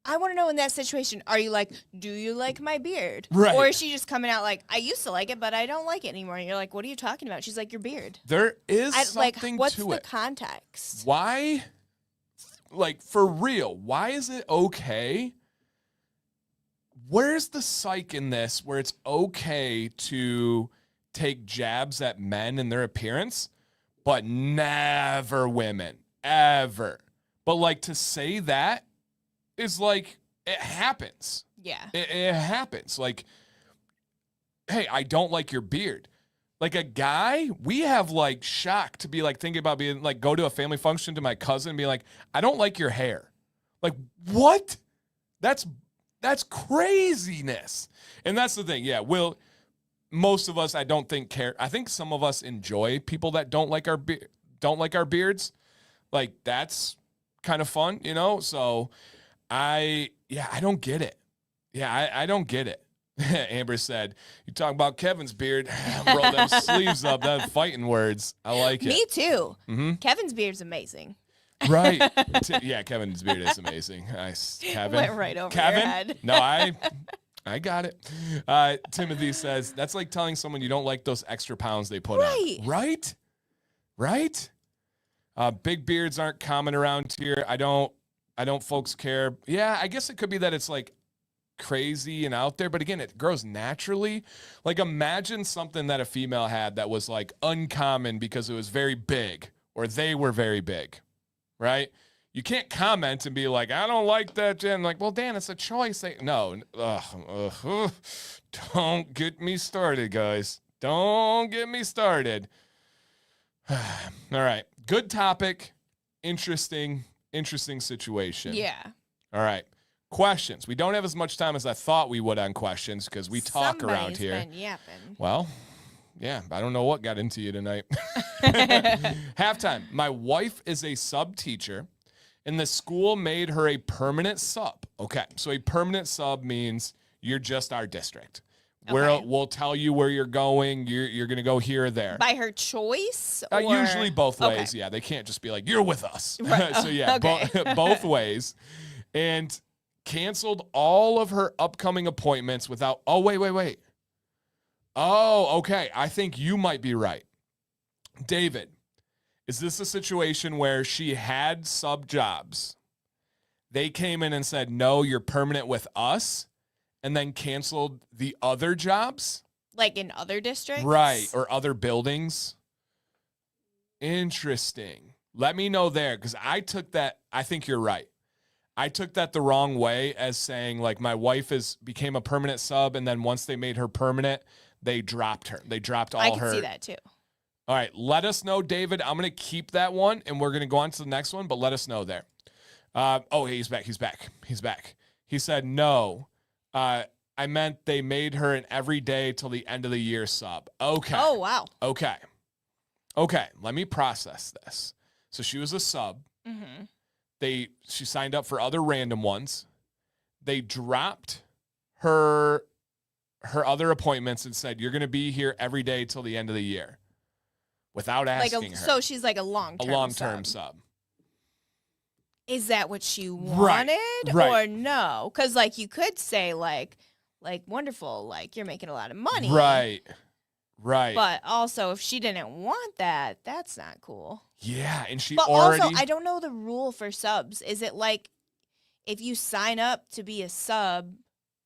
I want to know in that situation, are you like, do you like my beard? Right. Or is she just coming out like, I used to like it, but I don't like it anymore? And you're like, what are you talking about? She's like, your beard. There is something like, what's to the it. context? Why, like, for real, why is it okay? Where's the psych in this where it's okay to take jabs at men and their appearance, but never women, ever? But, like, to say that is like, it happens. Yeah. It happens. Like, hey, I don't like your beard. Like, a guy, we have, like, shock to be, like, thinking about being, like, go to a family function to my cousin and be like, I don't like your hair. Like, what? That's craziness. And that's the thing. Yeah, most of us, I don't think care. I think some of us enjoy people that don't like our beards. Like, that's kind of fun, you know? So I don't get it. Yeah, I don't get it. Amber said, you talk about Kevin's beard, roll them sleeves up, that fighting words. I like it. Me too. Mm-hmm. Kevin's beard's amazing. Right. Yeah, Kevin's beard is amazing. Nice. Kevin. Went right over Kevin? your head. No, I got it. Timothy says, that's like telling someone you don't like those extra pounds they put on. Right? Right? Big beards aren't common around here. I don't folks care. Yeah, I guess it could be that it's like crazy and out there, but again, it grows naturally. Like imagine something that a female had that was like uncommon because it was very big or they were very big, right? You can't comment and be like, I don't like that, Jen. Like, well, Dan, it's a choice. No, don't get me started, guys. Don't get me started. All right, good topic, interesting situation. Yeah. All right. Questions. We don't have as much time as I thought we would on questions because we talk around here. Been yapping. Well, yeah, I don't know what got into you tonight. Halftime. My wife is a sub teacher, and the school made her a permanent sub. Okay, so a permanent sub means you're just our district. Okay. We'll tell you where you're going. You're going to go here or there. By her choice? Or? Usually both ways. Okay. Yeah, they can't just be like, you're with us. Right. So yeah, Okay. both ways. And canceled all of her upcoming appointments without, oh, wait. Oh, okay. I think you might be right. David, is this a situation where she had sub jobs? They came in and said, no, you're permanent with us, and then canceled the other jobs? Like in other districts? Right, or other buildings? Interesting. Let me know there, because I think you're right. I took that the wrong way as saying, like, my wife became a permanent sub, and then once they made her permanent, they dropped her. They dropped all her. I can see that, too. All right, let us know, David. I'm going to keep that one, and we're going to go on to the next one, but let us know there. He's back. He said, no. I meant they made her an everyday till the end of the year sub. Okay. Oh, wow. Okay, let me process this. So she was a sub. Mm-hmm. She signed up for other random ones. They dropped her other appointments and said, you're going to be here every day till the end of the year without asking her. So she's like a long-term sub. Is that what she wanted Right. or no? Because like you could say like wonderful, like you're making a lot of money. Right. But also if she didn't want that, that's not cool. Yeah, and she But already... also, I don't know the rule for subs. Is it like if you sign up to be a sub,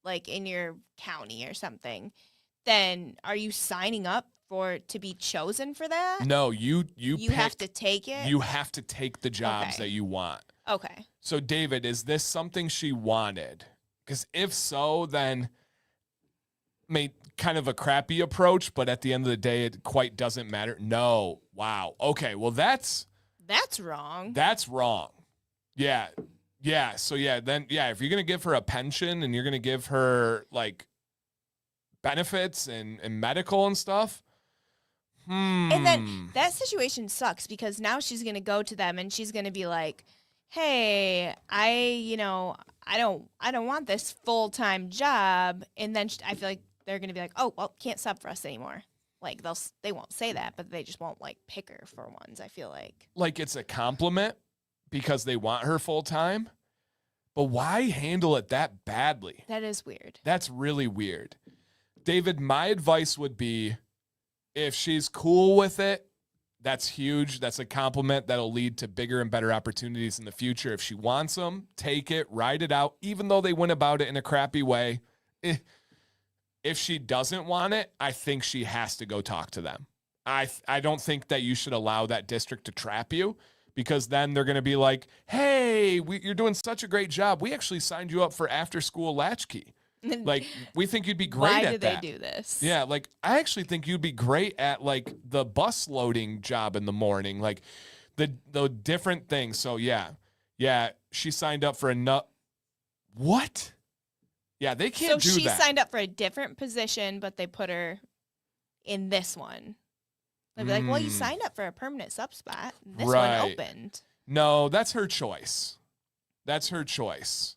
like in your county or something, then are you signing up to be chosen for that? No, you have to take it? You have to take the jobs Okay. that you want. Okay. So, David, is this something she wanted? Because if so, then kind of a crappy approach, but at the end of the day, it quite doesn't matter. No. Wow. Okay. Well, that's wrong. That's wrong. Yeah. So then if you're gonna give her a pension and you're gonna give her like benefits and medical and stuff. And then that situation sucks because now she's gonna go to them and she's gonna be like, hey, I don't want this full-time job. And then I feel like they're going to be like, oh, well, can't sub for us anymore. Like they won't say that, but they just won't like pick her for ones, I feel like. Like it's a compliment because they want her full-time. But why handle it that badly? That is weird. That's really weird. David, my advice would be if she's cool with it, that's huge. That's a compliment that'll lead to bigger and better opportunities in the future. If she wants them, take it, ride it out, even though they went about it in a crappy way. If she doesn't want it, I think she has to go talk to them. I don't think that you should allow that district to trap you because then they're going to be like, hey, you're doing such a great job. We actually signed you up for after-school latchkey. Like, we think you'd be great at that. Why do they do this? Yeah, like, I actually think you'd be great at, like, the bus loading job in the morning. Like, the different things. So, yeah, she signed up for What? Yeah, they can't do that. So she signed up for a different position, but they put her in this one. They'd be like, well, you signed up for a permanent sub spot. This one opened. No, that's her choice. That's her choice.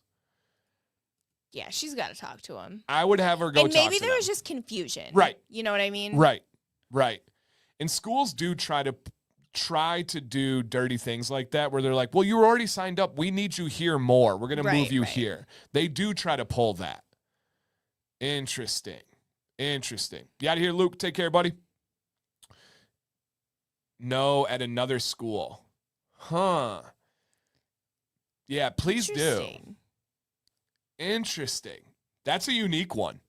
Yeah, she's got to talk to him. I would have her go talk to them. And maybe there was just confusion. Right. You know what I mean? Right. And schools do try to do dirty things like that where they're like, well, you were already signed up. We need you here more. We're going to move you here. They do try to pull that. Interesting. You out of here, Luke. Take care, buddy. No, at another school. Huh. Yeah, please do. Interesting. That's a unique one.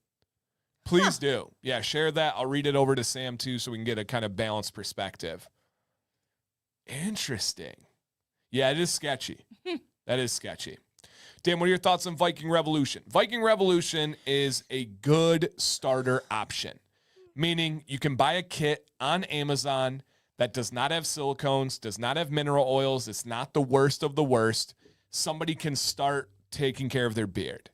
Please do. Yeah, share that. I'll read it over to Sam too so we can get a kind of balanced perspective. Interesting. Yeah, it is sketchy. That is sketchy. Dan, what are your thoughts on Viking Revolution? Viking Revolution is a good starter option, meaning you can buy a kit on Amazon that does not have silicones, does not have mineral oils. It's not the worst of the worst. Somebody can start taking care of their beard.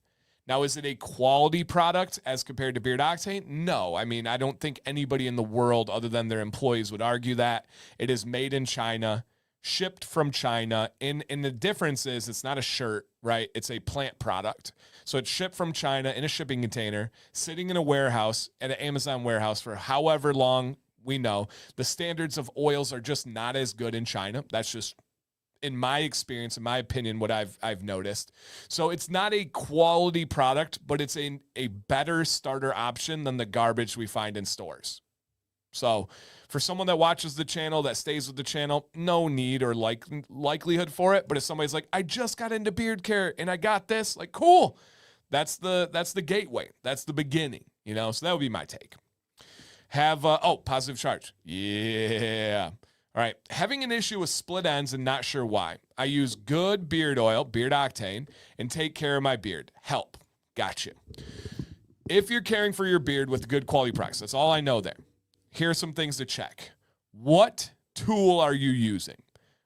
Now, is it a quality product as compared to Beard Octane? No. I mean, I don't think anybody in the world other than their employees would argue that. It is made in China, shipped from China. And the difference is it's not a shirt, right? It's a plant product. So it's shipped from China in a shipping container, sitting in a warehouse, at an Amazon warehouse for however long we know. The standards of oils are just not as good in China. That's just, in my experience, in my opinion, what I've noticed. So it's not a quality product, but it's a better starter option than the garbage we find in stores. So for someone that watches the channel, that stays with the channel, no need or likelihood for it. But if somebody's like, I just got into beard care and I got this, like, cool. That's the gateway. That's the beginning, you know? So that would be my take. Positive charge. Yeah. All right, having an issue with split ends and not sure why. I use good beard oil, Beard Octane, and take care of my beard. Help. Gotcha. If you're caring for your beard with good quality products, that's all I know there. Here are some things to check. What tool are you using?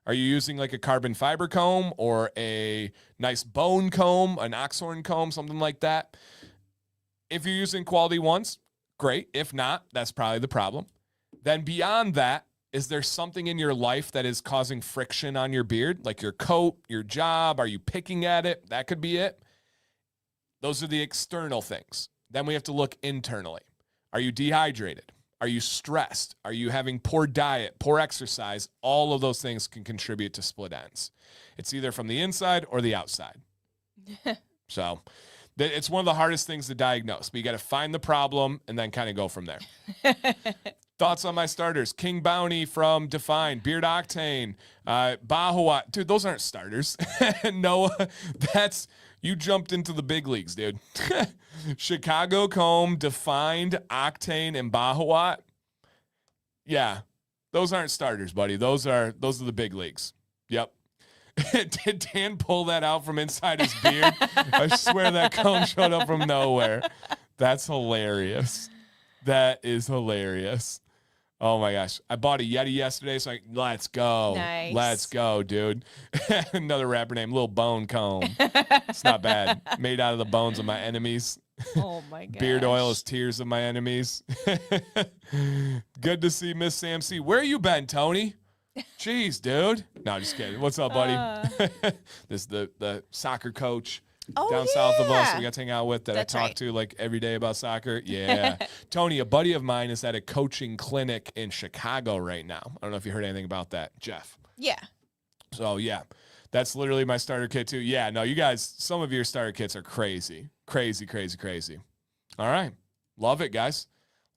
Are you using like a carbon fiber comb or a nice bone comb, an oxhorn comb, something like that? If you're using quality ones, great. If not, that's probably the problem. Then beyond that, is there something in your life that is causing friction on your beard? Like your coat, your job? Are you picking at it? That could be it. Those are the external things. Then we have to look internally. Are you dehydrated? Are you stressed? Are you having poor diet, poor exercise? All of those things can contribute to split ends. It's either from the inside or the outside. So it's one of the hardest things to diagnose, but you got to find the problem and then kind of go from there. Thoughts on my starters? King Bounty from Define, Beard Octane, Bahua. Dude, those aren't starters. Noah, you jumped into the big leagues, dude. Chicago Comb, Defined, Octane, and Bahua. Yeah, those aren't starters, buddy. Those are the big leagues. Yep. Did Dan pull that out from inside his beard? I swear that comb showed up from nowhere. That's hilarious. That is hilarious. Oh my gosh. I bought a Yeti yesterday, so let's go. Nice. Let's go, dude. Another rapper named Lil Bone Comb. It's not bad. Made out of the bones of my enemies. Oh my gosh. Beard oil is tears of my enemies. Good to see Miss Sam C. Where you been, Tony? Jeez, dude. No, just kidding. What's up, buddy? This is the soccer coach down south of us that we got to hang out with that I talk to like every day about soccer. Yeah. Tony, a buddy of mine is at a coaching clinic in Chicago right now. I don't know if you heard anything about that, Jeff. Yeah. So, yeah, that's literally my starter kit too. Yeah, no, you guys, some of your starter kits are crazy. Crazy, crazy, crazy. All right. Love it, guys.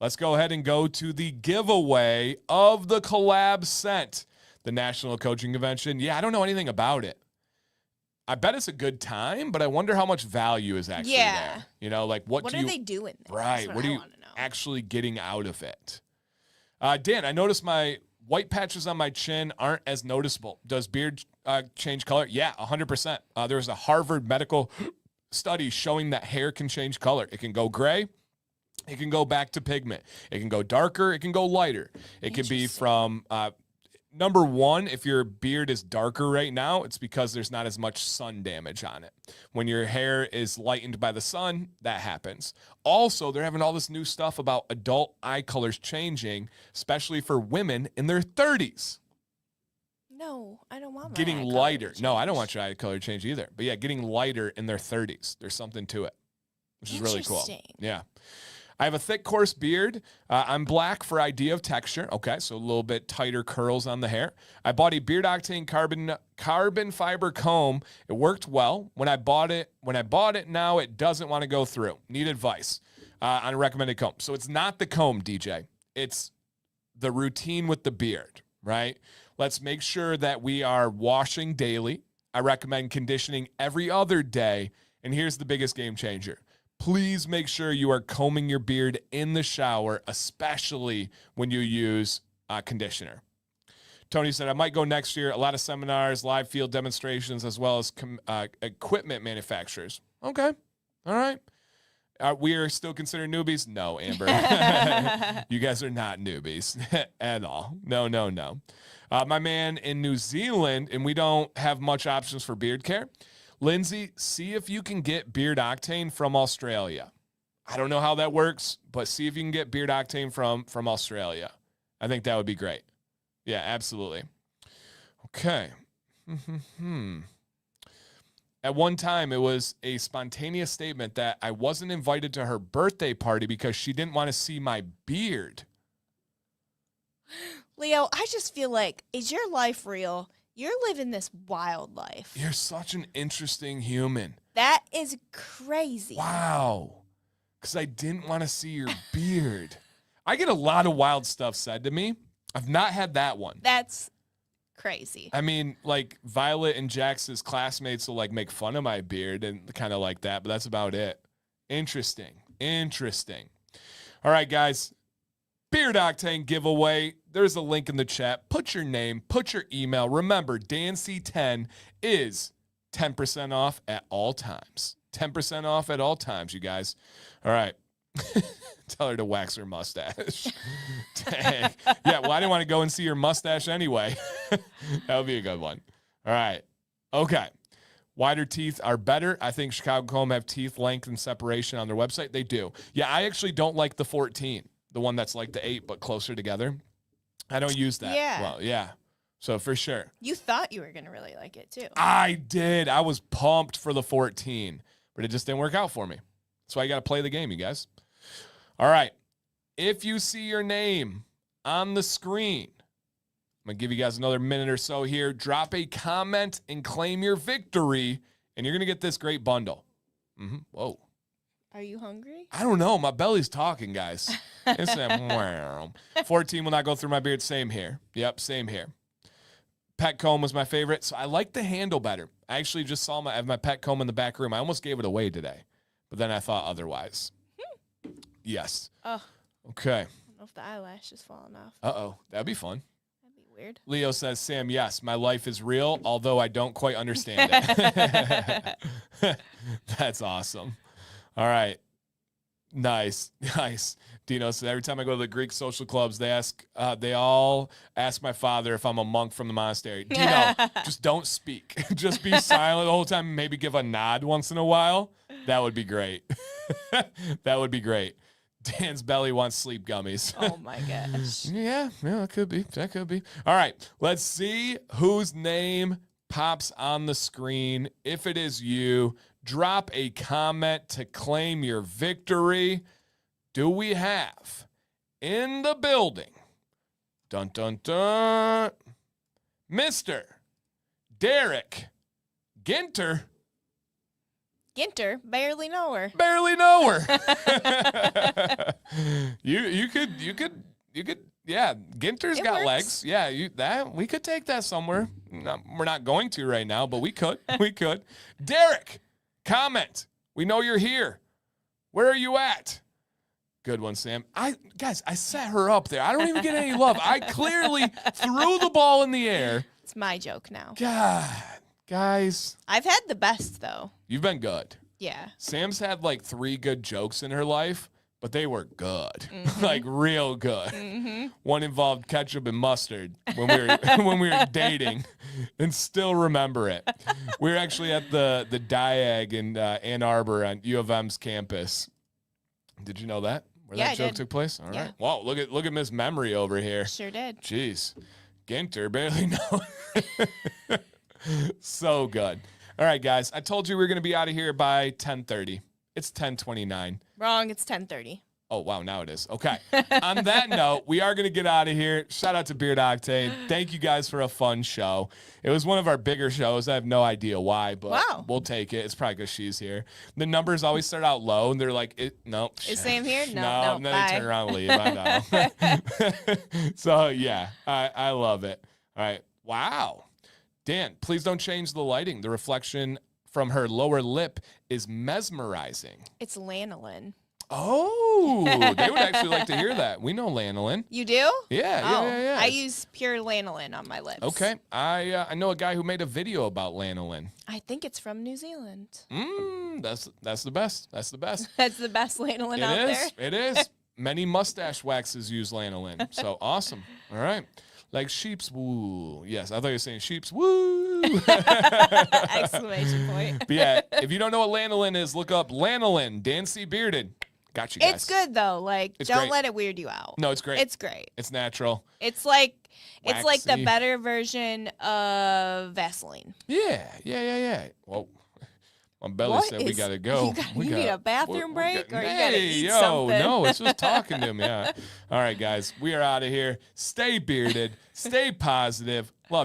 Let's go ahead and go to the giveaway of the Collab scent, the National Coaching Convention. Yeah, I don't know anything about it. I bet it's a good time, but I wonder how much value is actually there. You know, like what are they doing there? Right. What are you actually getting out of it? Dan, I noticed my white patches on my chin aren't as noticeable. Does beard change color? Yeah, 100%. There was a Harvard medical study showing that hair can change color. It can go gray. It can go back to pigment. It can go darker. It can go lighter. It can be from... Number one, if your beard is darker right now, it's because there's not as much sun damage on it. When your hair is lightened by the sun, that happens. Also, they're having all this new stuff about adult eye colors changing, especially for women in their 30s. No, I don't want my Getting eye color lighter. to No, I don't change. want your eye color to change either. But yeah, getting lighter in their 30s. There's something to it, which is really cool. Interesting. Yeah. I have a thick, coarse beard. I'm black for idea of texture. Okay, so a little bit tighter curls on the hair. I bought a Beard Octane carbon fiber comb. It worked well. When I bought it, now it doesn't want to go through. Need advice on a recommended comb. So it's not the comb, DJ. It's the routine with the beard, right? Let's make sure that we are washing daily. I recommend conditioning every other day. And here's the biggest game changer. Please make sure you are combing your beard in the shower, especially when you use conditioner. Tony said, I might go next year. A lot of seminars, live field demonstrations, as well as equipment manufacturers. Okay. All right. We are still considered newbies? No, Amber. You guys are not newbies at all. No. My man in New Zealand, and we don't have much options for beard care. Lindsay, see if you can get Beard Octane from Australia. I don't know how that works, but see if you can get Beard Octane from Australia. I think that would be great. Yeah, absolutely. Okay. At one time, it was a spontaneous statement that I wasn't invited to her birthday party because she didn't want to see my beard. Leo, I just feel like, is your life real? You're living this wild life. You're such an interesting human. That is crazy. Wow. Because I didn't want to see your beard. I get a lot of wild stuff said to me. I've not had that one. That's crazy. I mean, like Violet and Jax's classmates will like make fun of my beard and kind of like that, but that's about it. Interesting. All right, guys. Beard Octane giveaway. There's a link in the chat. Put your name, put your email. Remember, DanC10 is 10% off at all times. 10% off at all times, you guys. All right. Tell her to wax her mustache. Dang. Yeah, well, I didn't want to go and see your mustache anyway. That would be a good one. All right. Okay. Wider teeth are better. I think Chicago Comb have teeth length and separation on their website. They do. Yeah, I actually don't like the 14. The one that's like the 8, but closer together. I don't use that. Yeah. Well, yeah. So for sure. You thought you were going to really like it too. I did. I was pumped for the 14, but it just didn't work out for me. That's why you got to play the game, you guys. All right. If you see your name on the screen, I'm going to give you guys another minute or so here. Drop a comment and claim your victory, and you're going to get this great bundle. Whoa. Are you hungry? I don't know. My belly's talking, guys. It's 14 will not go through my beard. Same here. Yep, same here. Pet comb was my favorite, so I like the handle better. I actually just saw I have my pet comb in the back room. I almost gave it away today, but then I thought otherwise. Yes. Oh. Okay. I don't know if the eyelash is falling off. Uh-oh. That'd be fun. That'd be weird. Leo says, Sam, yes, my life is real, although I don't quite understand it. That's awesome. All right. Nice. Dino said, every time I go to the Greek social clubs, they all ask my father if I'm a monk from the monastery. Dino, just don't speak. Just be silent the whole time. Maybe give a nod once in a while. That would be great. That would be great. Dan's belly wants sleep gummies. Oh my gosh. Yeah, that could be. All right. Let's see whose name pops on the screen. If it is you, drop a comment to claim your victory. Do we have in the building, dun, dun, dun, Mr. Derek Ginter? Ginter, barely know her. Barely know her. You could, yeah, Ginter's It got works. legs. Yeah, we could take that somewhere. No, we're not going to right now, but we could. Derek, comment. We know you're here. Where are you at? Good one, Sam. Guys, I set her up there. I don't even get any love. I clearly threw the ball in the air. It's my joke now. God, guys. I've had the best, though. You've been good. Yeah. Sam's had like 3 good jokes in her life, but they were good. Like real good. One involved ketchup and mustard when we were dating and still remember it. We were actually at the Diag in Ann Arbor on U of M's campus. Did you know that? Where that joke took place? All right. Wow, look at Miss Memory over here. Sure did. Jeez. Ginter, barely know. So good. All right, guys. I told you we were going to be out of here by 10:30. It's 10:29. Wrong. It's 10:30. Oh, wow. Now it is. Okay. On that note, we are going to get out of here. Shout out to Beard Octane. Thank you guys for a fun show. It was one of our bigger shows. I have no idea why, but we'll take it. It's probably because she's here. The numbers always start out low, and they're like, nope. Is Sam here? No. And then they turn around and leave. I know. So, yeah, I love it. All right. Wow. Dan, please don't change the lighting. The reflection from her lower lip is mesmerizing. It's lanolin. Oh, they would actually like to hear that. We know lanolin. You do? Yeah. I use pure lanolin on my lips. Okay. I know a guy who made a video about lanolin. I think it's from New Zealand. That's the best. That's the best. That's the best lanolin out there. It is. Many mustache waxes use lanolin. So awesome. All right. Like sheep's woo. Yes, I thought you were saying sheep's woo. Exclamation point. But yeah, if you don't know what lanolin is, look up lanolin, Dan C. Bearded. Got you guys. It's good though. Like, don't great. let it weird you out. No, it's great. It's great. It's natural. It's like the Waxy. better version of Vaseline. Yeah. Well, my belly said we gotta go. You need a bathroom break, or you gotta eat yo, something? No, it's just talking to me. Yeah. All right, guys, we are out of here. Stay bearded. Stay positive. Love.